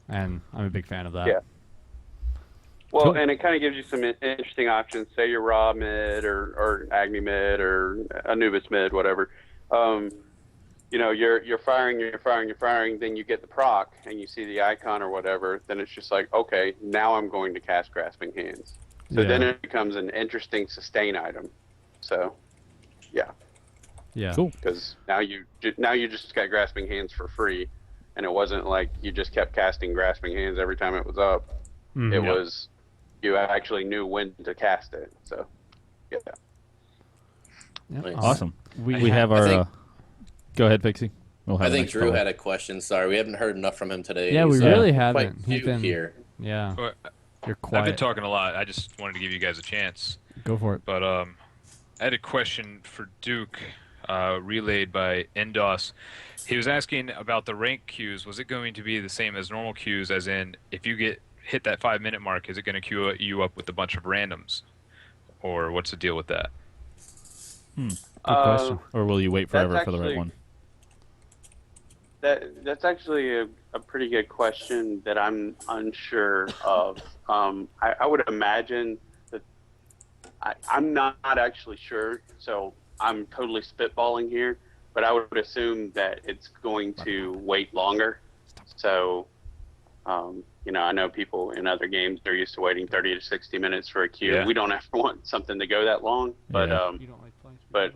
and I'm a big fan of that. Yeah. Well, Cool. and it kind of gives you some interesting options. Say you're Raw mid or Agni mid or Anubis mid, whatever. You're firing, then you get the proc and you see the icon or whatever, then it's just like, okay, now I'm going to cast Grasping Hands. So then it becomes an interesting sustain item. So, yeah. Yeah. Cool. Because now you just got Grasping Hands for free, and it wasn't like you just kept casting Grasping Hands every time it was up. It was you actually knew when to cast it. So, yeah. Nice. Awesome. We have I our. think- Go ahead, Pixie. We'll have I the think next Drew caller. had a question. Sorry, we haven't heard enough from him today. Yeah, we He's, really quite haven't. He's cute been here. Yeah. Well, You're I've quiet. been talking a lot. I just wanted to give you guys a chance. Go for it. But I had a question for Duke, relayed by Endos. He was asking about the rank queues. Was it going to be the same as normal queues, as in if you hit that 5-minute mark, is it going to queue you up with a bunch of randoms? Or what's the deal with that? Good question. Or will you wait forever That's for the right actually- one? That's actually a pretty good question that I'm unsure of. I would imagine that I'm not actually sure, so I'm totally spitballing here, but I would assume that it's going to wait longer. So, I know people in other games, they're used to waiting 30 to 60 minutes for a queue. Yeah. We don't ever want something to go that long, but Yeah. You don't like playing but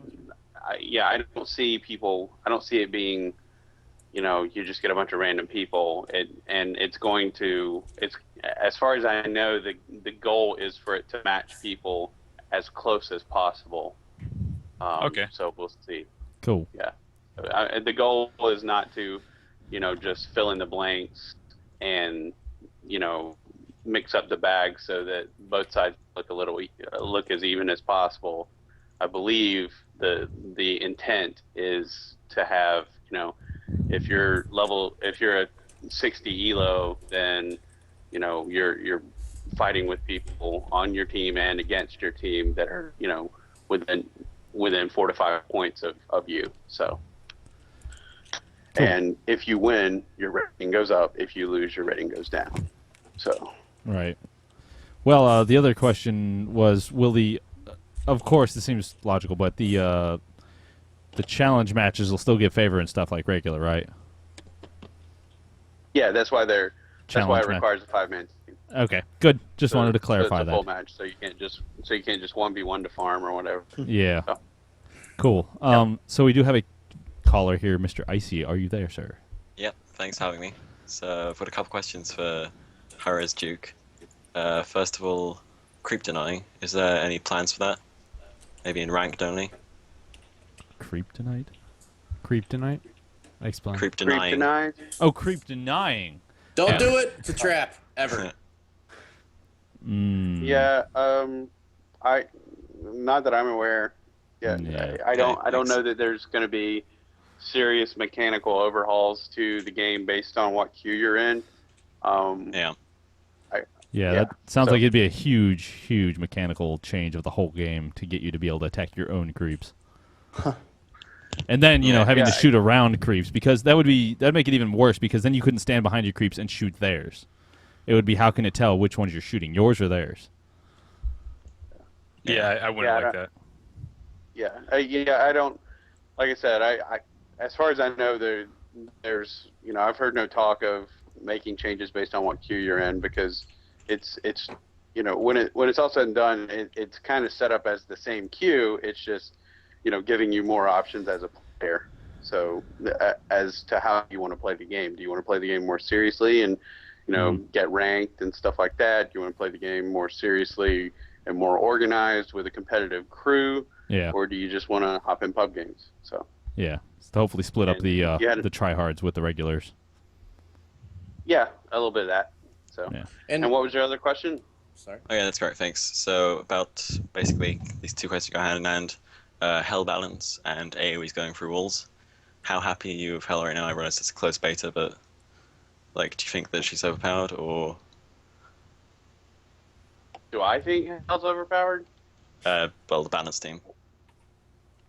I don't see it being, you just get a bunch of random people, and it's as far as I know, the goal is for it to match people as close as possible. Okay. So we'll see. Cool. Yeah. The goal is not to, just fill in the blanks and, mix up the bag so that both sides look as even as possible. I believe the intent is to have, if you're a 60 elo, then, you're fighting with people on your team and against your team that are, within 4 to 5 points of you. So, Cool. And if you win, your rating goes up. If you lose, your rating goes down. So, Right. Well, the other question was, of course, this seems logical, but the challenge matches will still give favor and stuff like regular, right? yeah, that's why it Challenge match. requires a 5-man team. Okay, good. Just wanted to So clarify it's a full that. match, so you can't just 1v1 to farm or whatever. Yeah. So. Cool. So we do have a caller here, Mr. Icy. Are you there, sir? Yep, thanks for having me. So I've got a couple questions for hi-rez Duke. First of all, creep denying. Is there any plans for that? Maybe in ranked only? Kryptonite? Explain. Creep denying. Oh, creep denying. Don't Yeah. do it. It's a trap. Ever. Yeah, I, not that I'm aware. Yeah, Yeah. I don't Thanks. know that there's going to be serious mechanical overhauls to the game based on what queue you're in. Yeah. Yeah, Yeah, that sounds so- like it'd be a huge mechanical change of the whole game to get you to be able to attack your own creeps. And then, having to Yeah. shoot around creeps, because that'd make it even worse, because then you couldn't stand behind your creeps and shoot theirs. It would be, how can it tell which ones you're shooting, yours or theirs? Yeah, I wouldn't Yeah, like that. Yeah, I don't. Like I said, I as far as I know, there's I've heard no talk of making changes based on what queue you're in, because it's when it's all said and done, it's kind of set up as the same queue. It's just giving you more options as a player. So as to how you want to play the game, do you want to play the game more seriously and get ranked and stuff like that? Do you want to play the game more seriously and more organized with a competitive crew? Yeah. Or do you just want to hop in pub games? So Yeah. So to hopefully split up And the you had- the tryhards with the regulars. yeah, a little bit of that. So Yeah. and what was your other question? Sorry. Okay, that's great, thanks. So about basically these two questions you got hand in hand, Hell balance and AoE's going through walls. How happy are you with Hell right now? I realize it's a close beta, but do you think that she's overpowered, or Do I think Hell's overpowered? the balance team?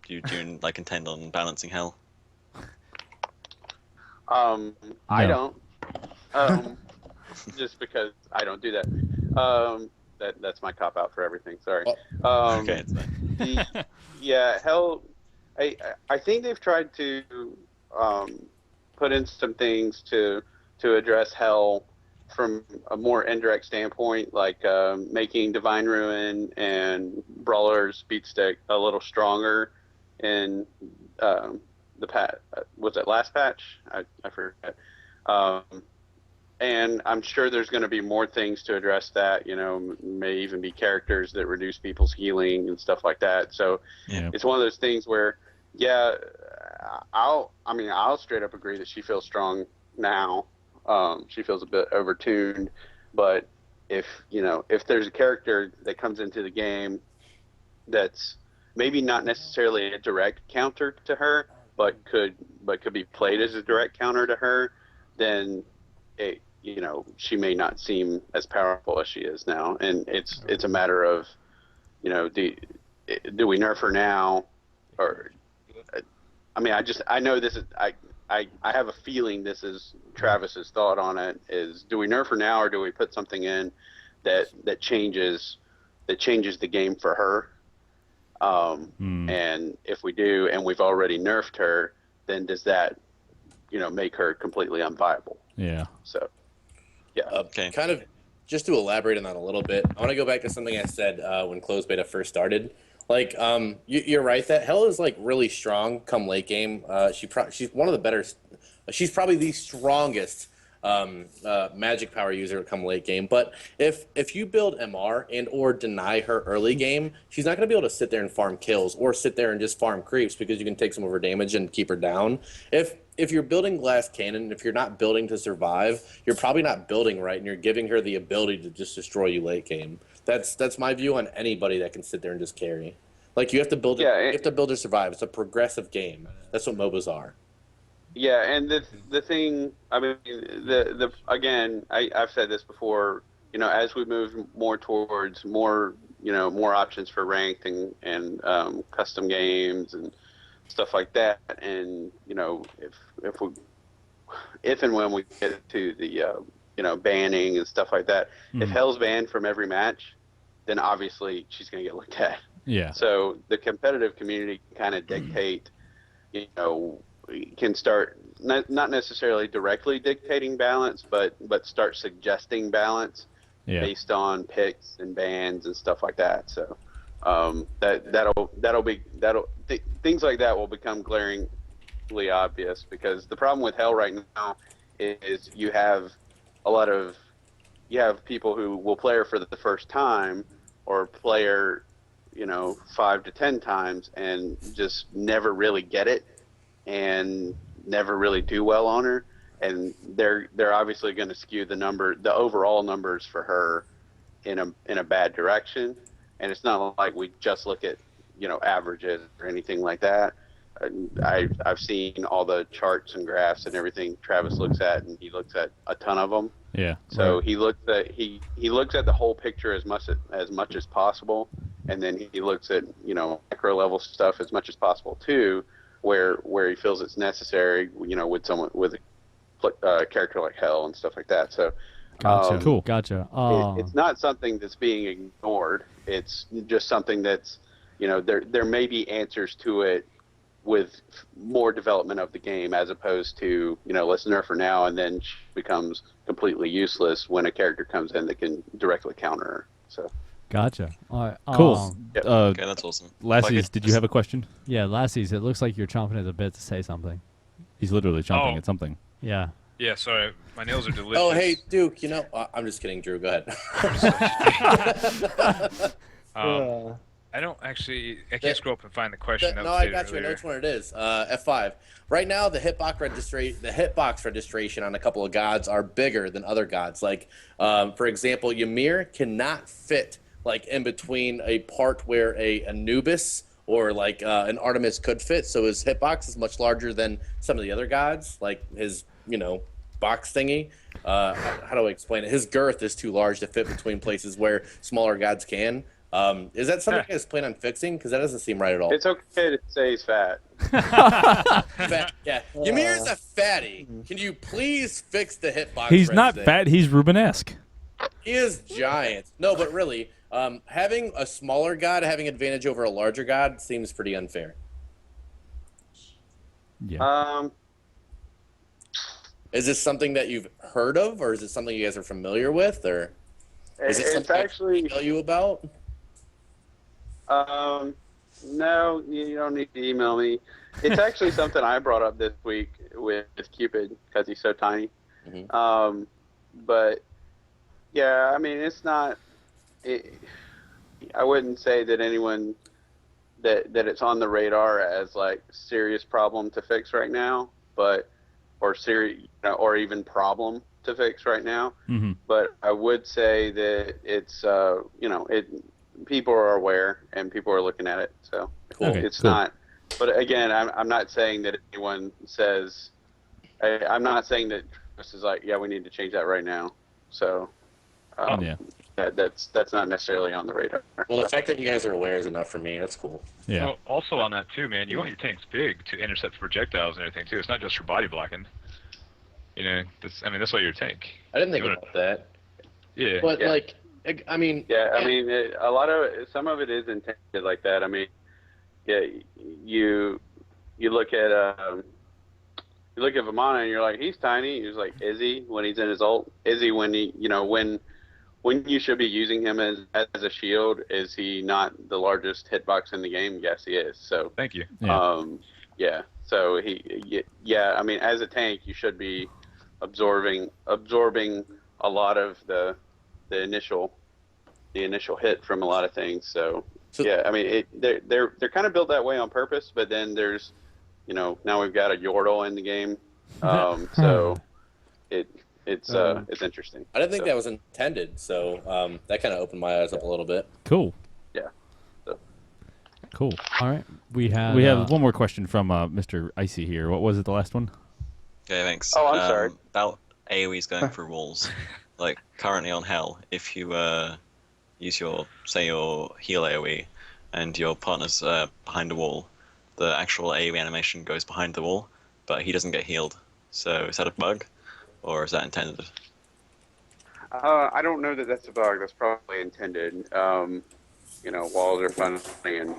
Do you intend on balancing Hell? I No. don't. Just because I don't do that. That's my cop out for everything. Sorry. Okay, it's fine. Yeah, Hell. I think they've tried to put in some things to address Hell from a more indirect standpoint, like making Divine Ruin and Brawler's Beat Stick a little stronger in the was it last patch? I forget. And I'm sure there's going to be more things to address that. May even be characters that reduce people's healing and stuff like that. So Yeah. it's one of those things where, yeah, I'll straight up agree that she feels strong now. She feels a bit overtuned, but if there's a character that comes into the game that's maybe not necessarily a direct counter to her, but could be played as a direct counter to her, then she may not seem as powerful as she is now. And it's a matter of, do we nerf her now, or I know this is I have a feeling this is Travis's thought on it, is do we nerf her now, or do we put something in that changes the game for her? And if we do, and we've already nerfed her, then does that make her completely unviable? Yeah. So yeah. Okay. Kind of just to elaborate on that a little bit, I want to go back to something I said when closed beta first started. Like, you're right that Hell is like really strong come late game. She's one of the better. She's probably the strongest magic power user come late game. But if you build MR and or deny her early game, she's not going to be able to sit there and farm kills or sit there and just farm creeps, because you can take some of her damage and keep her down. If you're building Glass Cannon, if you're not building to survive, you're probably not building right, and you're giving her the ability to just destroy you late game. That's my view on anybody that can sit there and just carry. Like, you have to build. You have to build to survive. It's a progressive game. That's what MOBAs are. Yeah, and the thing, again, I've said this before. As we move more towards more options for ranked and custom games and stuff like that, and if and when we get to the banning and stuff like that, if Hell's banned from every match, then obviously she's going to get looked at. Yeah. So the competitive community can kind of dictate, can start not necessarily directly dictating balance, but start suggesting balance based on picks and bans and stuff like that. So Things like that will become glaringly obvious, because the problem with Hell right now is you have people who will play her for the first time, or play her, 5 to 10 times, and just never really get it, and never really do well on her, and they're obviously going to skew the overall numbers for her in a bad direction. And it's not like we just look at averages or anything like that. I've seen all the charts and graphs and everything Travis looks at, and he looks at a ton of them. Yeah. So right. he looks at the whole picture as much as possible, and then he looks at macro level stuff as much as possible too, where he feels it's necessary, with a character like Hell and stuff like that. So Gotcha. Cool. Gotcha. it's not something that's being ignored. It's just something that's there may be answers to it with more development of the game, as opposed to let's nerf her now and then she becomes completely useless when a character comes in that can directly counter her. So Gotcha. All right. Cool. Yep. Okay, that's awesome. Lassiz, did you have a question? Yeah, Lassiz, it looks like you're chomping at the bit to say something. He's literally chomping Oh. at something. Yeah. Yeah, sorry. My nails are delicious. Oh, hey, Duke, I'm just kidding, Drew. Go ahead. I don't actually. I can't scroll up and find the question. that No, was I stated got you. I know earlier. which one it is. F5. Right now, the hitbox registration on a couple of gods are bigger than other gods. Like, for example, Ymir cannot fit like in between a part where a Anubis or like an Artemis could fit. So his hitbox is much larger than some of the other gods, like his box thingy. How do I explain it? His girth is too large to fit between places where smaller gods can. Is that something you guys plan on fixing? Because that doesn't seem right at all. it's okay to say he's fat. Fat, yeah. Ymir's a fatty. Can you please fix the hitbox? He's not thing? fat. He's Rubenesque. He is giant. No, but really, having a smaller god having advantage over a larger god seems pretty unfair. Yeah. Is this something that you've heard of, or is it something you guys are familiar with, or is it It's something actually I can tell you about? No, you don't need to email me. It's actually something I brought up this week with Cupid, because he's so tiny. Mhm. But yeah, I mean, it's not. I wouldn't say that anyone that it's on the radar as like serious problem to fix right now, or even problem to fix right now. Mm-hmm. But I would say that it's people are aware and people are looking at it. So Okay, it's cool. not. But again, I'm not saying that anyone says. I'm not saying that this is like, yeah, we need to change that right now. So Yeah. that's not necessarily on the radar. Well, the fact that you guys are aware is enough for me. That's cool. Yeah. Well, also on that too, man, you want your tanks big to intercept projectiles and everything too. It's not just for body blocking. That's why your tank. I didn't think You about that. Yeah. But Yeah. like, I mean, Yeah, I mean, some of it is intended like that. I mean, yeah, you look at Vamana and you're like, he's tiny. He's like, is he when he's in his ult? Is he when he, when you should be using him as a shield? Is he not the largest hitbox in the game? Yes, he is. So Thank you. Yeah. yeah. So I mean, as a tank, you should be absorbing a lot of the initial hit from a lot of things. So yeah, I mean, they're kind of built that way on purpose. But then there's, now we've got a Yordle in the game, so it's interesting. I didn't think that was intended. So that kind of opened my eyes up a little bit. Cool. Yeah. So. Cool. All right. We have one more question from Mr. Icy here. What was it? The last one? Okay, thanks. Oh, I'm sorry. About AoEs going through walls. Like currently on Hell, if you use your heal AoE and your partner's behind a wall, the actual AoE animation goes behind the wall, but he doesn't get healed. So is that a bug, or is that intended? I don't know that that's a bug. That's probably intended. Walls are funny and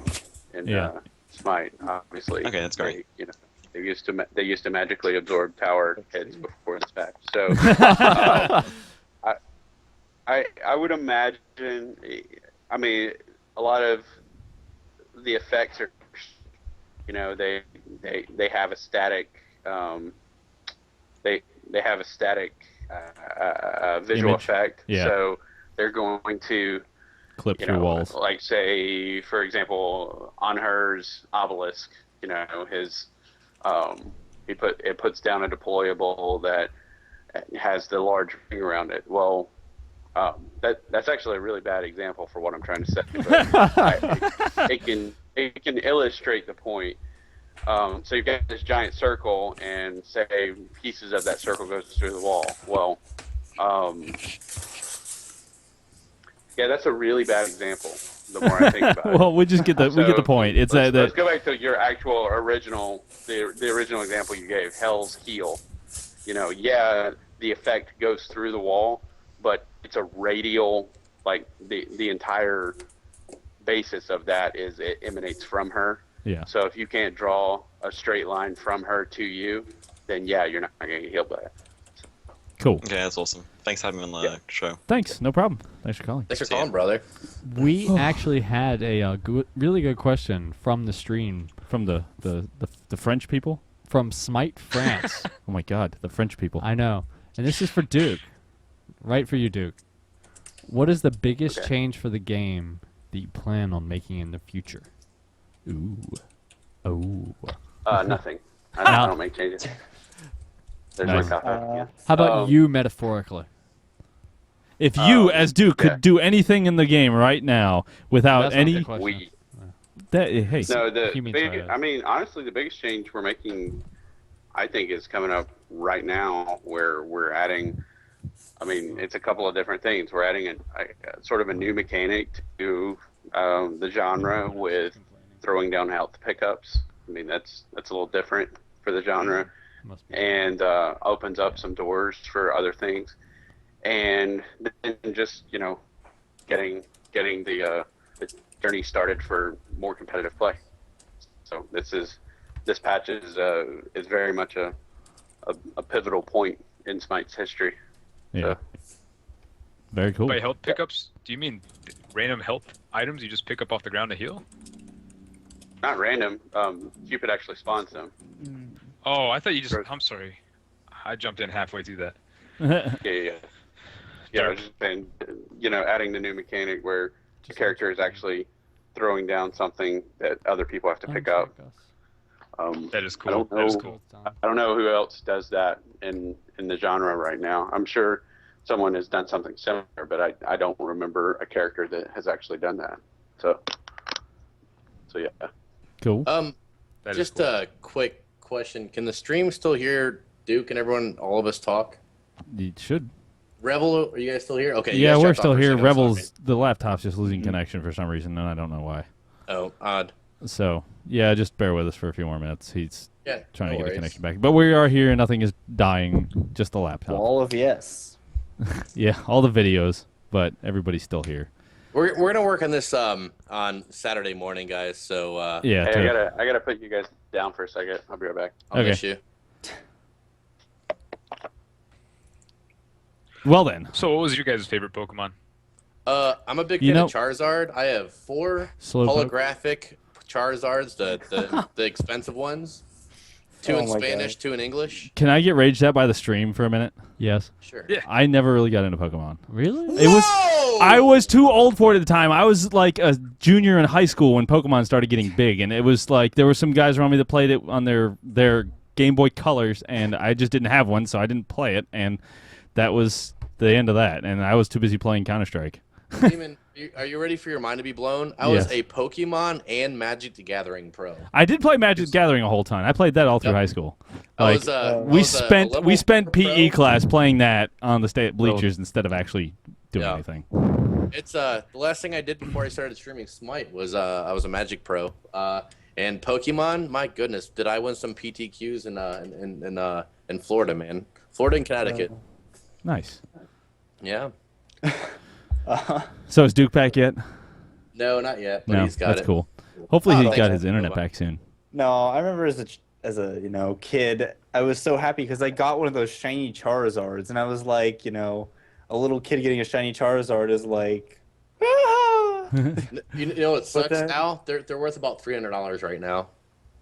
Yeah. Smite, obviously. Okay, that's great. They used to magically absorb tower hits before this patch. So I would imagine. I mean, a lot of the effects are, they have a static, they have a static visual Image. effect. Yeah. So they're going to Clip through walls. like say, for example, on hers obelisk, his it puts down a deployable that has the large ring around it. Well, that's actually a really bad example for what I'm trying to say, but it can illustrate the point. So you've got this giant circle, and say pieces of that circle goes through the wall. Well, yeah, that's a really bad example. The more I think about it. Well, we just get we get the point. It's let's go back to your actual original, the original example you gave, Hell's Heel. Yeah, the effect goes through the wall, but it's a radial, like the entire basis of that is it emanates from her. Yeah. So if you can't draw a straight line from her to you, then yeah, you're not going to get healed by it. Cool. Okay, that's awesome. Thanks for having me on the show. Thanks. No problem. Thanks for calling. Thanks for calling, brother. We actually had a really good question from the stream From the French people? from Smite France. Oh my God, the French people. I know. And this is for Duke. Right for you, Duke. What is the biggest change for the game that you plan on making in the future? Ooh. Oh. Nothing. I don't make changes. There's Nice. my copy. How about you metaphorically? If you, as Duke, could do anything in the game right now without That's not any, the question. hey, No, He means hi-rez. I mean, honestly, the biggest change we're making, I think, is coming up right now, where we're adding. I mean, it's a couple of different things. We're adding a sort of a new mechanic to the genre with throwing down health pickups. I mean, that's a little different for the genre, and opens up some doors for other things. And then just getting the journey started for more competitive play. So this patch is very much a pivotal point in Smite's history. yeah. Very cool. By health pickups, do you mean random health items you just pick up off the ground to heal? Not random. Cupid actually spawns them. Oh, I thought you just. I'm sorry. I jumped in halfway through that. Yeah. I was just saying, adding the new mechanic where the character is actually throwing down something that other people have to pick up. That is cool. I don't know. That is cool. I don't know who else does that in the genre right now. I'm sure someone has done something similar, but I don't remember a character that has actually done that. So yeah. Cool. That is Just cool. a quick question: can the stream still hear Duke and everyone, all of us talk? You should. Revel, are you guys still here? Okay. you Yeah, guys we're dropped off still for a here. second, I'm sorry. Rebels, the laptop's just losing connection for some reason, and I don't know why. Oh, odd. So, yeah, just bear with us for a few more minutes. He's Yeah. trying to no get a worries. connection back. But we are here. Nothing is dying. Just the laptop. Wall of yes. Yeah, all the videos, but everybody's still here. We're gonna work on this on Saturday morning, guys. So Yeah. Hey, too. I gotta put you guys down for a second. I'll be right back. I'll Okay. miss you. Well then. So, what was your guys' favorite Pokemon? I'm a big You fan know- of Charizard. I have 4 Slowpoke. holographic Charizards, the expensive ones. 2 Oh in my Spanish, God. 2 in English. Can I get raged at by the stream for a minute? Yes. Sure. Yeah. I never really got into Pokemon. Really? It was. Whoa! I was too old for it at the time. I was like a junior in high school when Pokemon started getting big, and it was like there were some guys around me that played it on their Game Boy Colors, and I just didn't have one, so I didn't play it, and that was the end of that. And I was too busy playing Counter-Strike. Demon, are you ready for your mind to be blown? I was Yes. a Pokemon and Magic the Gathering pro. I did play Magic the Gathering a whole time. I played that all through Yep. high school. I Like was, I we was a spent level we spent 4 PE pro. class playing that on the state bleachers instead of actually doing Yeah. anything. It's the last thing I did before I started streaming Smite was I was a Magic pro. And Pokemon, my goodness, did I win some PTQs in Florida, man? Florida and Connecticut. Nice. Yeah. So is Duke back yet? No, not yet, but No, he's got that's it. cool. Hopefully Oh, he thanks. got his internet Move on. back soon. No, I remember as a kid, I was so happy because I got one of those shiny Charizards, and I was like, a little kid getting a shiny Charizard is like, ah! You know what sucks then- now? They're worth about $300 right now.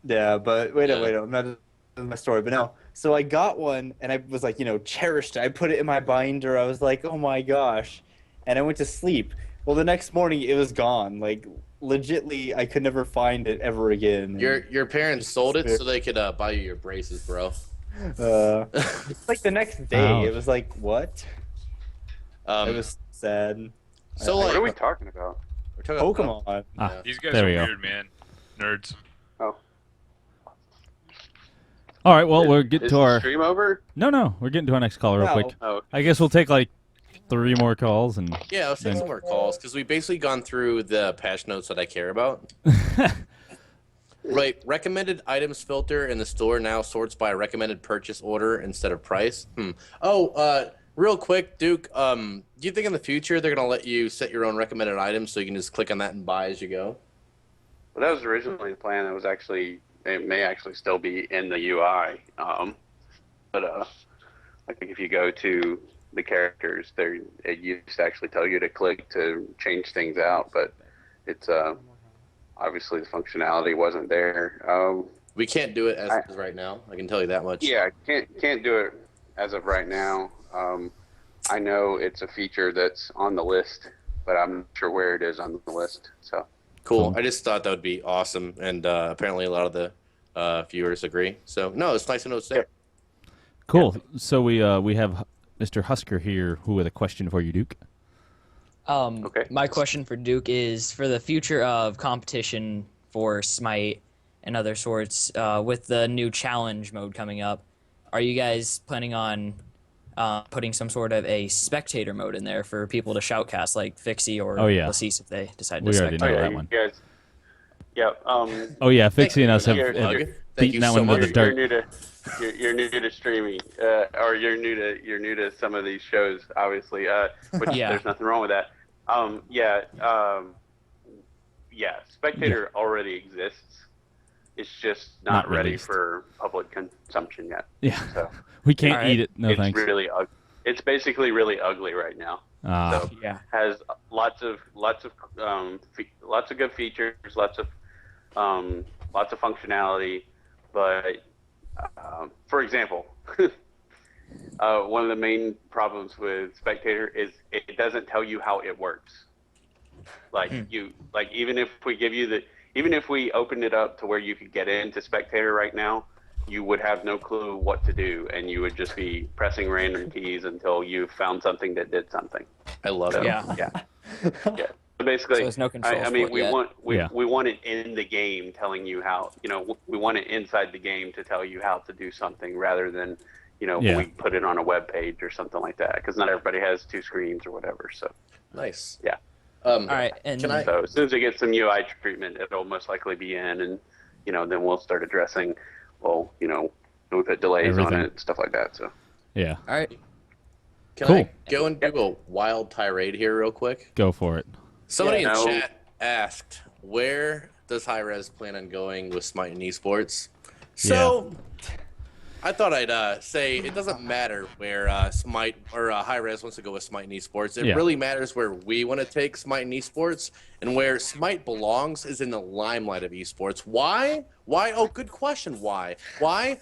Yeah, but wait, Yeah. I'm not my story, but no. So I got one, and I was like, cherished it. I put it in my binder. I was like, oh my gosh, and I went to sleep. Well, the next morning it was gone. Like legitly, I could never find it ever again. Your parents sold it so they could buy you your braces, bro. It's like the next day. Ouch. It was like what? It was sad. So What are we like talking about? we're talking about Pokemon. Ah, These guys there are we go. weird, man. Nerds. All right, well, we're getting Is to the our... stream over? No, we're getting to our next caller real No. quick. Oh, I guess we'll take like 3 more calls and... Yeah, let's take some more calls because we've basically gone through the patch notes that I care about. Right, recommended items filter in the store now sorts by recommended purchase order instead of price. Oh, real quick, Duke. Do you think in the future they're gonna let you set your own recommended items so you can just click on that and buy as you go? well, that was originally the plan. It may actually still be in the UI. But I think if you go to the characters, it used to actually tell you to click to change things out, but it's obviously the functionality wasn't there. We can't do it as is right now. I can tell you that much. Yeah, can't do it as of right now. I know it's a feature that's on the list, but I'm not sure where it is on the list. So Cool. I just thought that would be awesome, and apparently a lot of the viewers agree. So no, it's nice to know it's there. Cool. So we have Mr. Husker here who with a question for you, Duke. Okay. My question for Duke is for the future of competition for Smite and other sorts, with the new challenge mode coming up, are you guys planning on putting some sort of a spectator mode in there for people to shoutcast, like Fixie or Lassiz if they decide to We already spectate? know that one. you guys, yeah. Oh yeah, Fixie and us have Thank you. Thank beaten you that so one to much. the You're dirt. you're new to streaming, or you're new to some of these shows, obviously. Which Yeah. there's nothing wrong with that. Spectator already exists. It's just not ready released. for public consumption yet. Yeah. So We can't Alright. eat it. No it's thanks. really it's basically really ugly right now. So Yeah. has lots of good features, lots of functionality, but for example, one of the main problems with Spectator is it doesn't tell you how it works. Even if we opened it up to where you could get into Spectator right now, you would have no clue what to do, and you would just be pressing random keys until you found something that did something. I love So, it. Yeah. yeah. So basically, So there's no control I mean, for it we yet. want it in the game, telling you how. We want it inside the game to tell you how to do something, rather than Yeah. we put it on a web page or something like that. Because not everybody has 2 screens or whatever. So Nice. Yeah. All right, and Can I? so as soon as it gets some UI treatment, it'll most likely be in, and then we'll start addressing, we've had delays on Everything. it, stuff like that. So Yeah. all right. Can Cool. I go and do a wild tirade here real quick? Go for it. Somebody Yeah. in No. chat asked, where does hi-rez plan on going with Smite and esports? So I thought I'd say it doesn't matter where Smite or hi-rez wants to go with Smite and esports. It Yeah. really matters where we want to take Smite and esports, and where Smite belongs is in the limelight of esports. Why? Why? Oh, good question. Why? Why?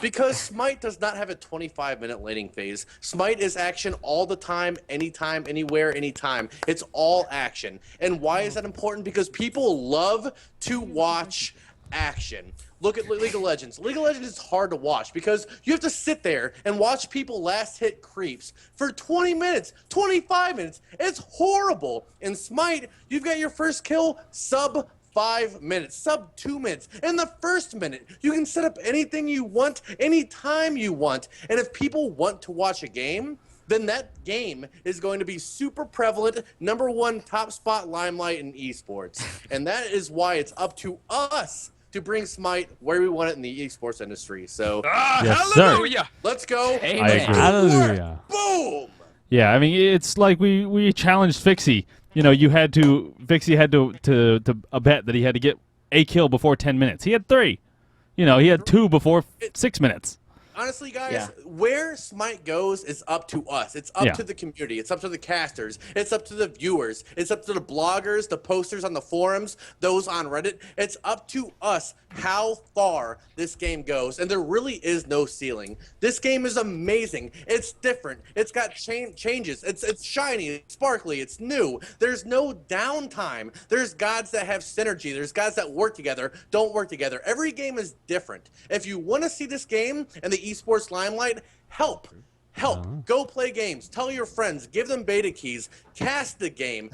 Because Smite does not have a 25-minute laning phase. Smite is action all the time, anytime, anywhere, anytime. It's all action. And why is that important? Because people love to watch action. Look at League of Legends. League of Legends is hard to watch because you have to sit there and watch people last hit creeps for 20 minutes, 25 minutes. It's horrible. In Smite, you've got your first kill sub 5 minutes, sub 2 minutes. In the first minute, you can set up anything you want, anytime you want. And if people want to watch a game, then that game is going to be super prevalent, #1 top spot limelight in esports. And that is why it's up to us to bring Smite where we want it in the esports industry. So Yes, sir. Hallelujah! let's go. Amen. I agree. Hallelujah. Boom! Yeah, I mean it's like we challenged Fixie. Fixie had to a bet that he had to get a kill before 10 minutes. He had 3. He had 2 before 6 minutes. honestly, guys, Yeah. where Smite goes is up to us. It's up Yeah. to the community. It's up to the casters. It's up to the viewers. It's up to the bloggers, the posters on the forums, those on Reddit. It's up to us how far this game goes, and there really is no ceiling. This game is amazing. It's different. It's got changes. It's shiny, it's sparkly, it's new. There's no downtime. There's gods that have synergy. There's gods that work together, don't work together. Every game is different. If you want to see this game and the esports limelight, help. Go play games. Tell your friends. Give them beta keys. Cast the game.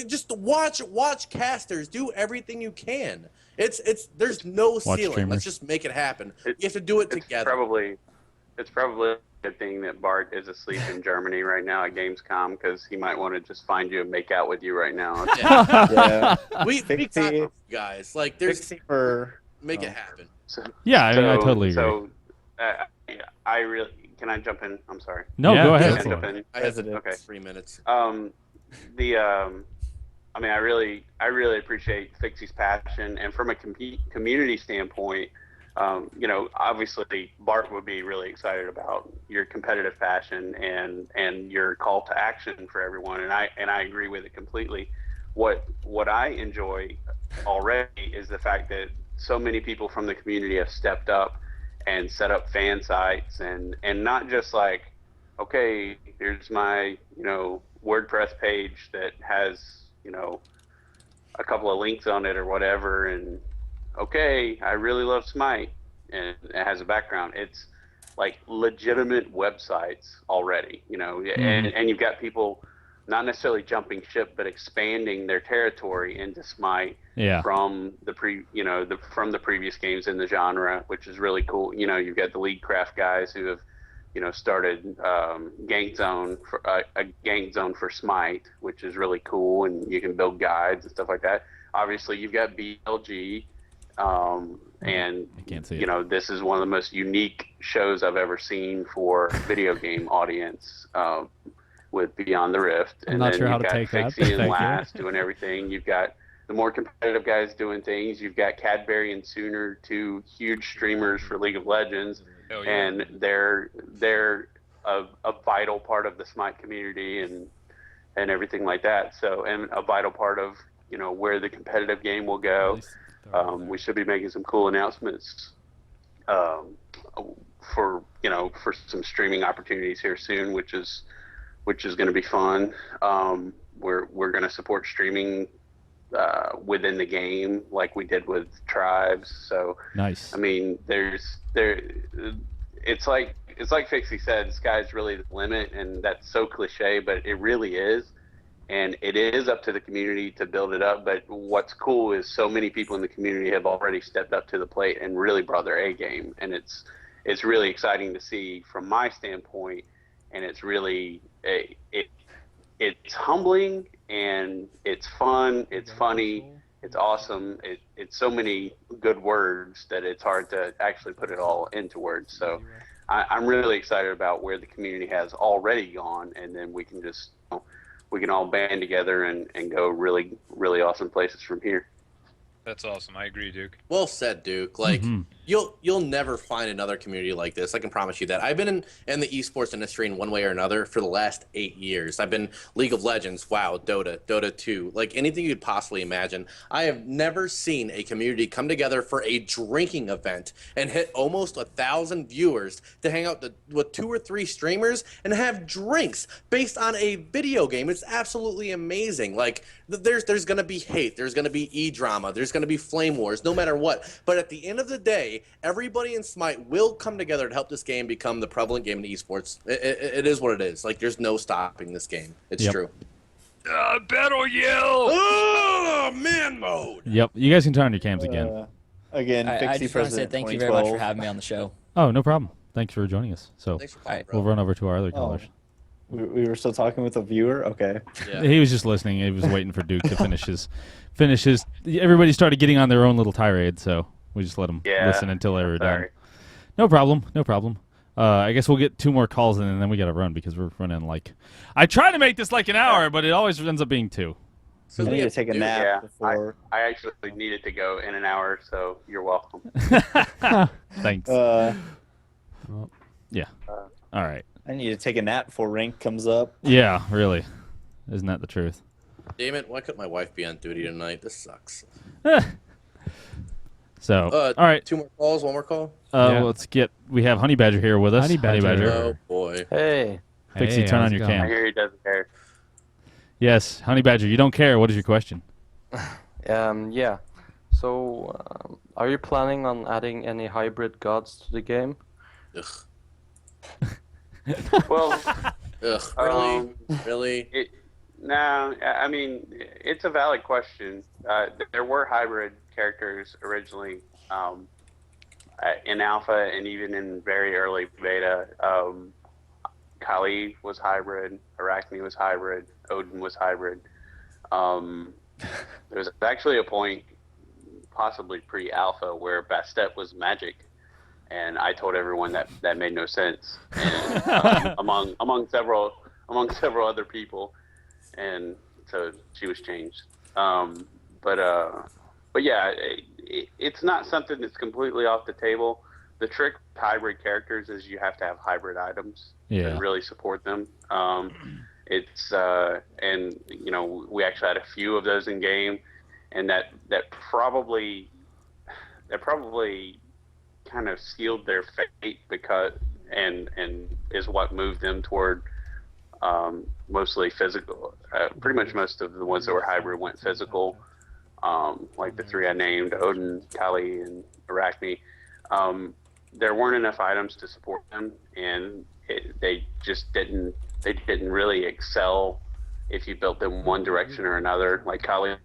Just watch casters. Do everything you can. There's no ceiling. streamers. Let's just make it happen. You have to do it together. It's probably a good thing that Bart is asleep in Germany right now at Gamescom, because he might want to just find you and make out with you right now. Yeah. We got Fixie- you guys. Like there's Fixie for make it happen. Yeah, I mean, I totally agree. So, I really can I jump in? I'm sorry. No, Yeah, go go ahead. Can I jump in? I have Okay. 3 minutes. I mean, I really appreciate Fixie's passion, and from a community standpoint, you know, obviously Bart would be really excited about your competitive passion and your call to action for everyone, and I agree with it completely. What I enjoy already is the fact that so many people from the community have stepped up and set up fan sites, and not just like, okay, here's my, you know, WordPress page that has, you know, a couple of links on it or whatever, and okay, I really love Smite, and it has a background. It's like legitimate websites already, you know, and you've got people not necessarily jumping ship, but expanding their territory into Smite from the from the previous games in the genre, which is really cool. You know, you've got the Leaguecraft guys who have, you know, started Gank Zone for a Gank Zone for Smite, which is really cool, and you can build guides and stuff like that. Obviously, you've got BLG, and I can't see you know, this is one of the most unique shows I've ever seen for video game audience, with Beyond the Rift. I'm And not then sure how you've to got take that, Fixie but and thank you. Lass doing everything. You've got the more competitive guys doing things. You've got Cadbury and Sooner, two huge streamers for League of Legends. Hell yeah. And they're a vital part of the Smite community and everything like that. So, and a vital part of, you know, where the competitive game will go. We should be making some cool announcements for, you know, for some streaming opportunities here soon, which is going to be fun. We're going to support streaming within the game like we did with Tribes. So Nice. I mean, it's like Fixie said, sky's really the limit, and that's so cliche, but it really is. And it is up to the community to build it up. But what's cool is so many people in the community have already stepped up to the plate and really brought their A game. And it's really exciting to see from my standpoint. And it's really, it's humbling, and it's fun. It's funny. It's awesome. It's so many good words that it's hard to actually put it all into words. So I'm really excited about where the community has already gone, and then we can just, you know, we can all band together and go really, really awesome places from here. That's awesome. I agree, Duke. Well said, Duke. Like you'll never find another community like this. I can promise you that. I've been in the esports industry in one way or another for the last 8 years. I've been League of Legends, WoW, Dota 2, like anything you could possibly imagine. I have never seen a community come together for a drinking event and hit almost 1,000 viewers to hang out with 2 or 3 streamers and have drinks based on a video game. It's absolutely amazing. Like there's gonna be hate, there's gonna be e-drama, there's gonna be flame wars, no matter what. But at the end of the day, everybody in Smite will come together to help this game become the prevalent game in esports. It is what it is. Like there's no stopping this game. It's true. Battle yell! Oh, man mode. Yep. You guys can turn on your cams again. Again, I Fixie just want to say President thank you very much for 2012. having me on the show. Oh, no problem. Thanks for joining us. So Thanks for calling, we'll bro. run over to our other callers. We were still talking with a viewer? Okay. Yeah. He was just listening. He was waiting for Duke to finish his. Everybody started getting on their own little tirade, so we just let him listen until they were done. Sorry. No problem. No problem. I guess we'll get 2 more calls in, and then we got to run because we're running like. I try to make this like an hour, but it always ends up being 2. I need to take a nap Yeah, before. I actually needed to go in an hour, so you're welcome. Thanks. Well, Yeah. All right. I need to take a nap before rank comes up. Yeah, really. Isn't that the truth? Damn it! Why couldn't my wife be on duty tonight? This sucks. So, all right. 2 more calls. 1 more call. Yeah. Let's get. We have Honey Badger here with us. Honey Badger. Oh boy. Hey. Pixie, Hey, turn how's on it your going? I cam. hear he doesn't care. Yes, Honey Badger. You don't care. What is your question? Yeah. So, are you planning on adding any hybrid gods to the game? Ugh. Well, Ugh. Really? Um, Really? no, I mean, it's a valid question. There were hybrid characters originally in alpha and even in very early beta. Kali was hybrid, Arachne was hybrid, Odin was hybrid. There's actually a point, possibly pre-alpha, where Bastet was magic, and I told everyone that made no sense, and, among several other people, and so she was changed. But yeah, it's not something that's completely off the table. The trick with hybrid characters is you have to have hybrid items Yeah. to really support them. It's and you know, we actually had a few of those in game, and that probably kind of sealed their fate, because and is what moved them toward mostly physical. Pretty much most of the ones that were hybrid went physical, like the 3 I named, Odin, Kali, and Arachne. There weren't enough items to support them, and they just didn't really excel if you built them one direction or another. Like Kali.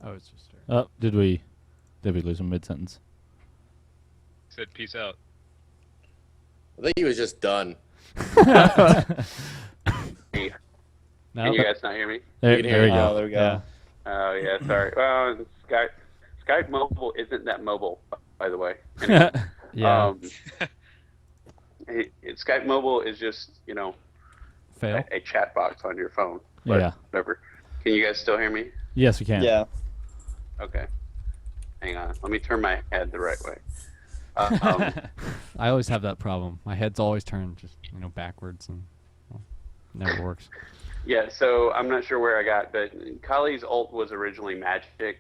Oh, it's just her. Oh, did we lose him mid-sentence? Said peace out. I think he was just done. Can you guys not hear me? There, You can there hear we me. go. Oh, there we go. Yeah. Oh yeah, sorry. Well, Skype mobile isn't that mobile, by the way. Anyway, Yeah. Skype mobile is just, you know, Fail. a chat box on your phone. But Yeah. whatever. Can you guys still hear me? Yes, we can. Yeah. Okay. Hang on. Let me turn my head the right way. I always have that problem. My head's always turned just backwards, and never works. Yeah, so I'm not sure where I got, but Kali's ult was originally magic,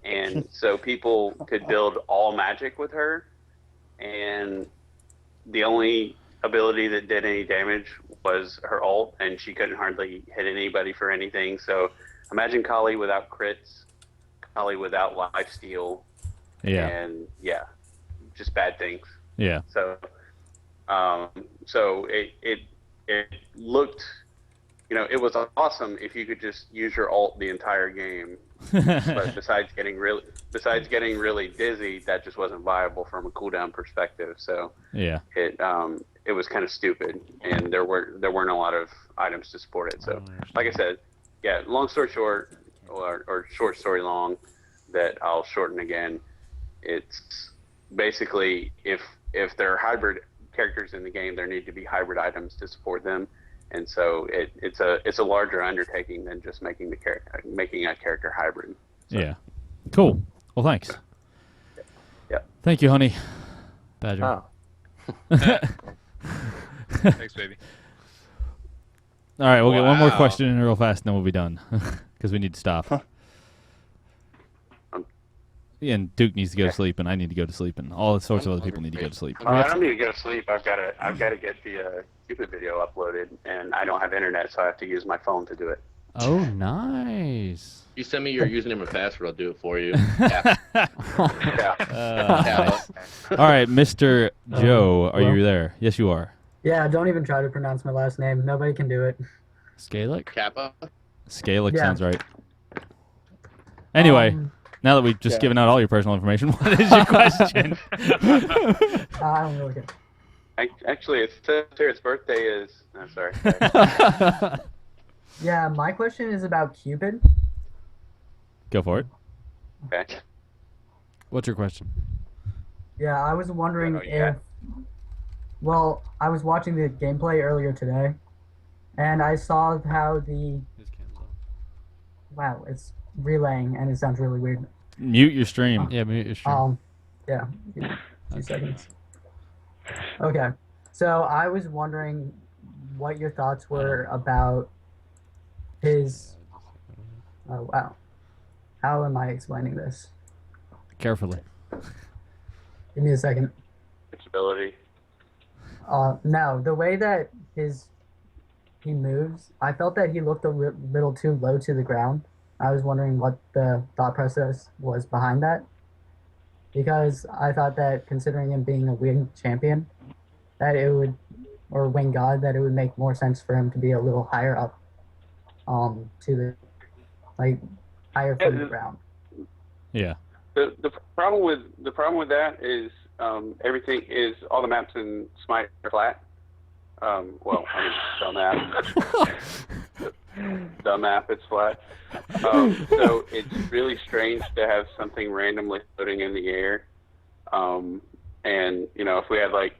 and so people could build all magic with her, and the only ability that did any damage was her ult, and she couldn't hardly hit anybody for anything. So imagine Kali without crits, Kali without lifesteal, Yeah. and yeah, just bad things. Yeah. So, so it looked, it was awesome if you could just use your ult the entire game. But besides getting really dizzy, that just wasn't viable from a cooldown perspective. So Yeah. it was kind of stupid, and there weren't a lot of items to support it. So, like I said, yeah. Long story short, or short story long, that I'll shorten again. It's basically if there are hybrid characters in the game, there need to be hybrid items to support them. And so it's a larger undertaking than just making a character hybrid. So, Yeah. Cool. Well, thanks. Yeah. Thank you, honey. Badger. Oh. Thanks, baby. All right, we'll get one more Wow. question in real fast, and then we'll be done because we need to stop. Yeah, and Duke needs to go to sleep, and I need to go to sleep, and all sorts of other people need to go to sleep. I don't need to go to sleep. I've got to get the Cupid video uploaded, and I don't have internet, so I have to use my phone to do it. Oh, nice. You send me your username and password, I'll do it for you. Yeah. Yeah. All right, Mr. Joe, are you there? Yes, you are. Yeah, don't even try to pronounce my last name. Nobody can do it. Scalic? Kappa. Scalic Yeah. sounds right. Anyway, now that we've just yeah. given out all your personal information, what is your question? I don't really care. Actually, it says here its birthday is. No, sorry. Yeah, my question is about Cupid. Go for it. Okay. What's your question? Yeah, I was wondering Oh, yeah. if... Well, I was watching the gameplay earlier today, and I saw how the... Wow, it's relaying, and it sounds really weird. Mute your stream. Yeah, mute your stream. Yeah. 2 seconds. Okay, so I was wondering what your thoughts were about his. Oh wow, how am I explaining this? Carefully. Give me a second. Ability. No, the way that he moves, I felt that he looked a little too low to the ground. I was wondering what the thought process was behind that, because I thought that considering him being a wing champion, that it would, or wing god, that it would make more sense for him to be a little higher up, to the, like, higher from the ground. Yeah. The problem with that is everything is all the maps in Smite are flat. Well, I mean, the map is flat. So it's really strange to have something randomly floating in the air. And you know, if we had like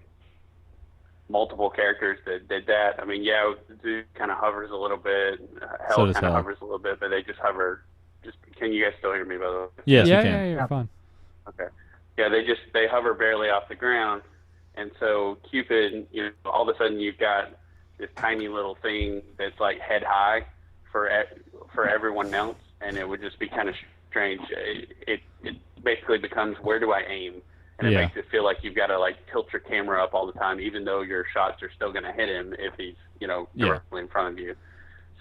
multiple characters that did that, I mean, yeah, the dude kind of hovers a little bit, Hell does kind of Hell. hovers a little bit, but they just hover. Can you guys still hear me, by the way? Yes, yeah, we can. yeah, you're fine. Okay. Yeah, they hover barely off the ground, and so Cupid, you know, all of a sudden you've got this tiny little thing that's like head high for everyone else, and it would just be kind of strange. It basically becomes, where do I aim? And it Yeah. makes it feel like you've got to like tilt your camera up all the time, even though your shots are still going to hit him if he's, you know, directly in front of you.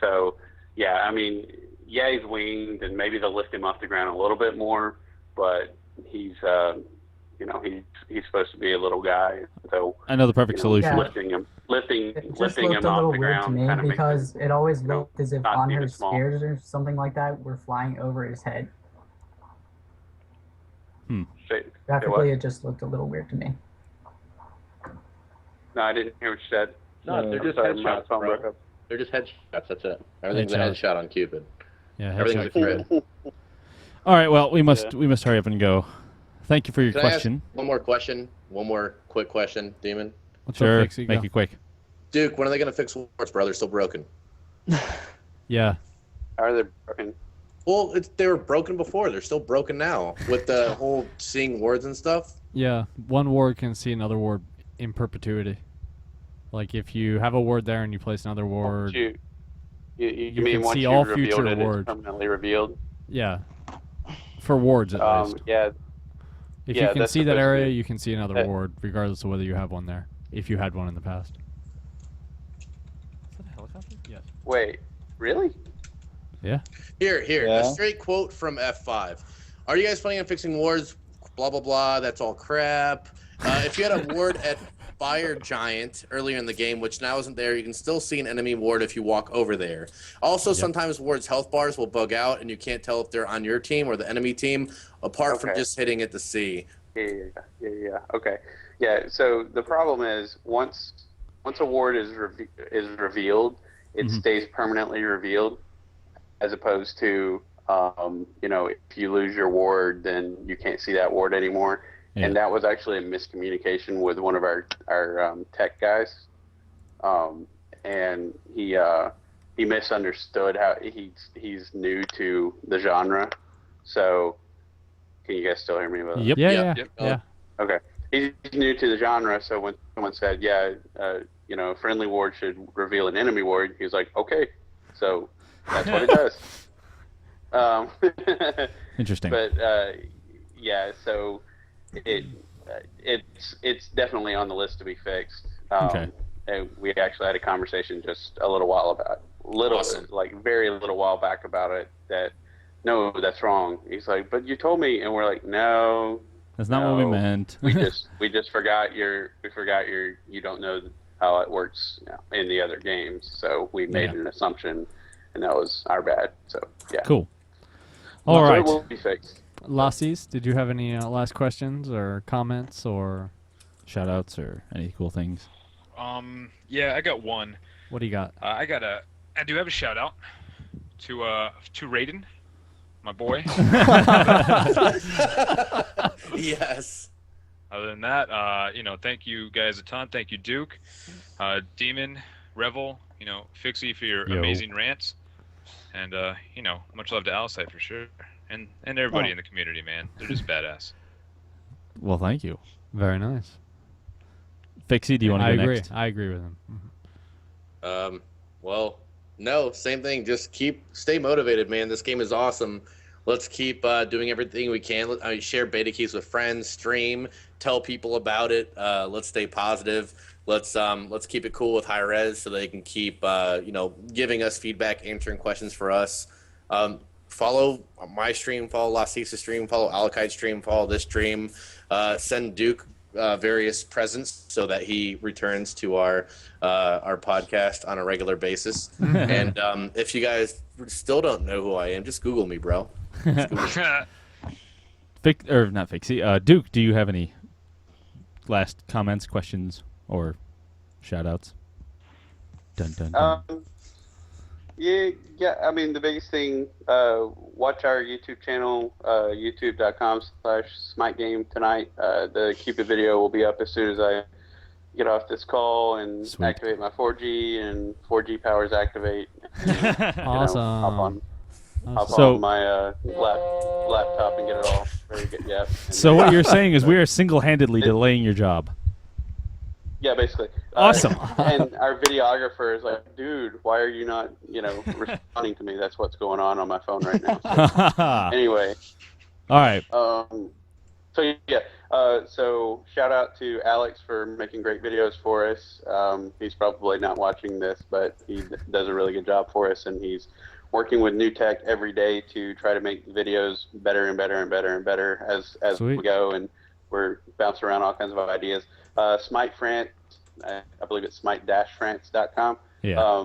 So yeah, I mean, yeah, he's winged, and maybe they'll lift him off the ground a little bit more, but he's you know, he's supposed to be a little guy, so I know the perfect solution. Yeah. lifting him It just lifting looked him a little off the weird to ground me kind of because it always you know, looked as if not on even her small. spears or something like that were flying over his head. Graphically, it just looked a little weird to me. No, I didn't hear what you said. No, they're just Sorry, my headshots, phone bro. broke up. They're just headshots. That's it. Everything's a Headshot. headshot on Cupid. Yeah, Everything's a headshot. crit. All right, well, we must hurry up and go. Thank you for your Can I ask question. one more question? One more quick question, Demon. What's up, Sure, Fixie? make Go. it quick. Duke, when are they going to fix wards, bro? They're still broken. Yeah. How are they broken? Well, they were broken before. They're still broken now with the whole seeing wards and stuff. Yeah, one ward can see another ward in perpetuity. Like if you have a ward there and you place another ward, You You mean can once see you all revealed future it, wards. it's permanently revealed? yeah, for wards at least. Yeah. If yeah, you can that's see that supposed to area, be- you can see another ward, regardless of whether you have one there. If you had one in the past. Is that a helicopter? Yes. Wait, really? Yeah. Here, Yeah. a straight quote from F5. Are you guys planning on fixing wards? Blah, blah, blah. That's all crap. If you had a ward at Fire Giant earlier in the game, which now isn't there, you can still see an enemy ward if you walk over there. Also, sometimes wards' health bars will bug out, and you can't tell if they're on your team or the enemy team, apart from Okay. just hitting it to see. Yeah. Okay. Yeah. So the problem is once a ward is revealed, it stays permanently revealed, as opposed to you know, if you lose your ward, then you can't see that ward anymore. Yeah. And that was actually a miscommunication with one of our tech guys, and he misunderstood how he's new to the genre. So, can you guys still hear me? About Yep. Yeah. Okay. He's new to the genre, so when someone said, you know, a friendly ward should reveal an enemy ward, he was like, okay, so that's what it does. Interesting. But yeah, so it's definitely on the list to be fixed. Okay. And we actually had a conversation just a little while about, like very little while back about it. That no, that's wrong. He's like, but you told me, and we're like, no. That's not what we meant. we just forgot you don't know how it works in the other games, so we made an assumption, and that was our bad. So yeah. Cool. All right. It will be fixed. Lassiz, did you have any last questions or comments or shout outs or any cool things? Yeah, I got one. What do you got? I do have a shout out to Raiden, my boy. Yes. Other than that, you know, thank you guys a ton. Thank you, Duke, Demon, Revel, you know, Fixie for your amazing rants, and you know, much love to Alcide for sure, and everybody in the community, man. They're just badass. Well, thank you. Very nice. Fixie, do you want to go agree. next? I agree with him. Well, no, same thing. Just stay motivated, man. This game is awesome. Let's keep doing everything we can. Share beta keys with friends, stream, tell people about it. Let's stay positive. Let's keep it cool with hi-rez so they can keep giving us feedback, answering questions for us. Follow my stream, follow Lassiz's stream, follow Alakite's stream, follow this stream. Send Duke various presents so that he returns to our podcast on a regular basis. And if you guys still don't know who I am, just Google me, bro. Not Fixie. Duke, do you have any last comments, questions, or shout-outs? Dun, dun, dun. Yeah. I mean, the biggest thing, watch our YouTube channel, youtube.com/SmiteGame tonight. The Cupid video will be up as soon as I get off this call and activate my 4G, and 4G powers activate. And, Awesome. Hop on my laptop and get it all very good. Yeah. So what you're saying is we are single-handedly delaying your job. Yeah, basically. Awesome. And our videographer is like, dude, why are you not, responding to me? That's what's going on my phone right now. So, anyway. All right. So shout out to Alex for making great videos for us. He's probably not watching this, but he does a really good job for us, and he's working with new tech every day to try to make the videos better and better and better and better as we go, and we're bouncing around all kinds of ideas. Smite France, I believe it's smite-france.com. Yeah.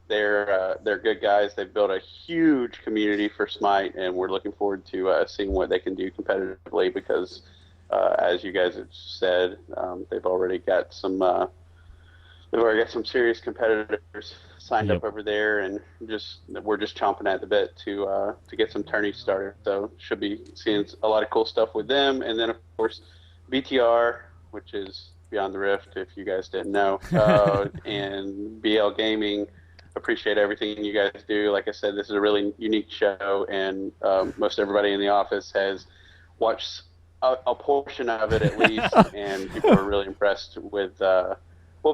They're good guys. They've built a huge community for Smite, and we're looking forward to seeing what they can do competitively because, as you guys have said, they've already got some serious competitors signed up over there, and we're just chomping at the bit to get some tourneys started. So should be seeing a lot of cool stuff with them, and then of course BTR, which is Beyond the Rift, if you guys didn't know, and BL Gaming. Appreciate everything you guys do. Like I said, this is a really unique show, and most everybody in the office has watched a portion of it at least, and people are really impressed with.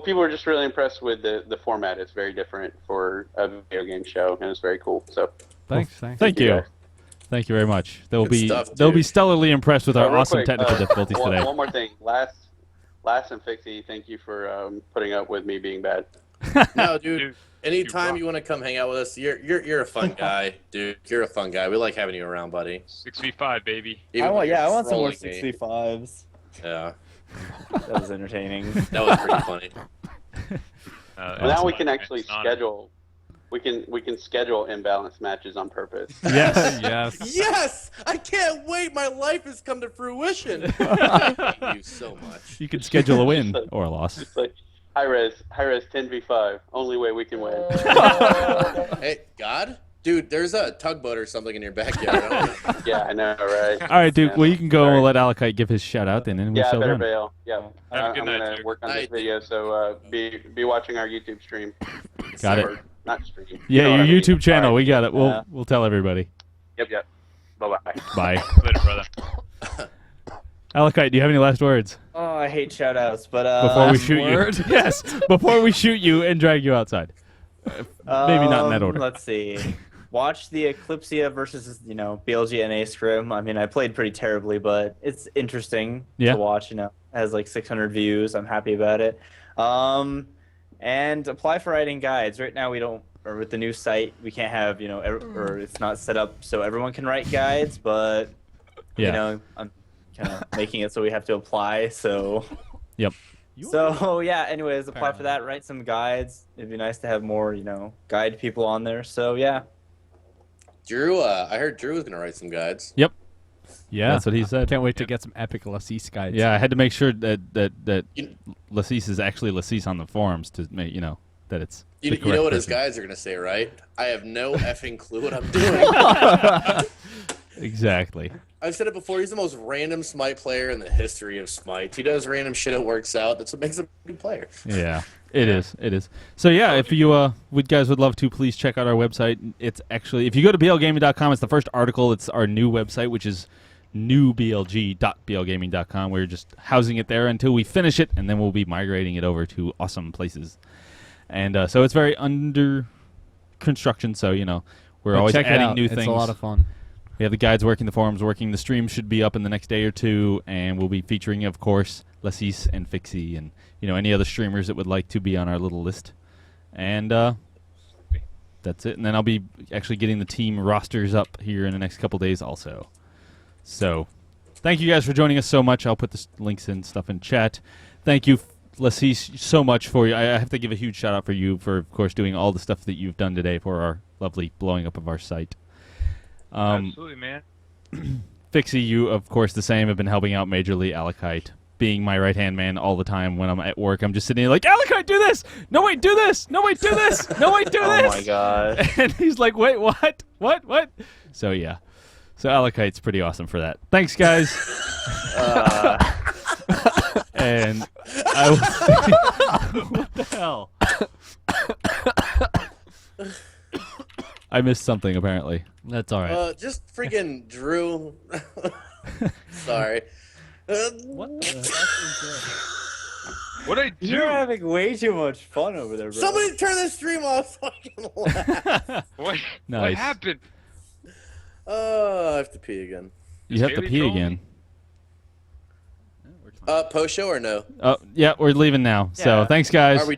People are just really impressed with the format. It's very different for a video game show, and it's very cool. So, thank you. Thank you very much. They'll Good be stuff, stellarly impressed with our real awesome quick, technical difficulties today. One more thing, Lass and Fixie, thank you for putting up with me being bad. No, dude. Anytime you want to come hang out with us, you're a fun guy, dude. You're a fun guy. We like having you around, buddy. 6v5, baby. I want some more trolling me. 65s. Yeah. That was entertaining. That was pretty funny. Now we can actually schedule. We can schedule imbalanced matches on purpose. Yes. Yes. Yes! I can't wait. My life has come to fruition. Thank you so much. You can schedule a win or a loss. It's like hi-rez 10v5. Only way we can win. Hey, God? Dude, there's a tugboat or something in your backyard. Yeah, I know, right? All right, Duke. Yeah. Well, you can go and we'll let Alakite give his shout out, and then we'll Yeah, I settle better down. bail. Yeah, Have a good I'm night, gonna Duke. work on this Night, video, so be watching our YouTube stream. Got it. Or not stream. Yeah, You know your what I mean. YouTube channel. All right. We got it. We'll tell everybody. Yep. Bye-bye. Bye. Later, brother. Alakite, do you have any last words Oh, I hate shoutouts, but before we shoot you? Yes, before we shoot you and drag you outside. Maybe not in that order. Let's see. Watch the Eclipsia versus, BLGNA scrim. I mean, I played pretty terribly, but it's interesting Yeah. to watch. It has like 600 views. I'm happy about it. And apply for writing guides. Right now, or with the new site, we can't have, or it's not set up so everyone can write guides, but, Yeah. I'm kind of making it so we have to apply, so. Yep. So, yeah, anyways, apply for that, write some guides. It'd be nice to have more, guide people on there. So, yeah. Drew, I heard Drew was going to write some guides. Yep. Yeah, That's what he said. Can't wait to get some epic Lassiz guides. Yeah, I had to make sure that Lassiz is actually Lassiz on the forums to make that it's. You the know correct what his person. guys are going to say, right? I have no effing clue what I'm doing. Exactly. I've said it before. He's the most random Smite player in the history of Smite. He does random shit. It works out. That's what makes him a good player. Yeah, it is. It is. So yeah, if you guys would love to, please check out our website. It's actually, if you go to blgaming.com, it's the first article. It's our new website, which is newblg.blgaming.com. We're just housing it there until we finish it, and then we'll be migrating it over to awesome places. And so it's very under construction, so, we're always check it adding out. new It's things. a lot of fun. We have the guides working, the forums working. The stream should be up in the next day or two, and we'll be featuring, of course, Lassiz and Fixie and, any other streamers that would like to be on our little list. And that's it. And then I'll be actually getting the team rosters up here in the next couple days also. So thank you guys for joining us so much. I'll put the links and stuff in chat. Thank you, Lassiz, so much for you. I have to give a huge shout out for you for, of course, doing all the stuff that you've done today for our lovely blowing up of our site. Absolutely, man. Fixie, you, of course, the same, have been helping out majorly. Alakite, being my right-hand man all the time when I'm at work. I'm just sitting there like, Alakite, do this! No, wait, do this! No, wait, do this! No, wait, do this! Oh my god. And he's like, wait, what? What? So, yeah. So Alakite's pretty awesome for that. Thanks, guys. And I will what the hell? I missed something, apparently. That's all right. Just freaking Drew. Sorry. What the heck is that? What'd I do? You're having way too much fun over there, bro. Somebody turn the stream off so I can laugh. What Nice. happened? I have to pee again. You have to Haley pee told me? again. Post show or no? Oh, yeah, we're leaving now. So Yeah. thanks, guys. Are we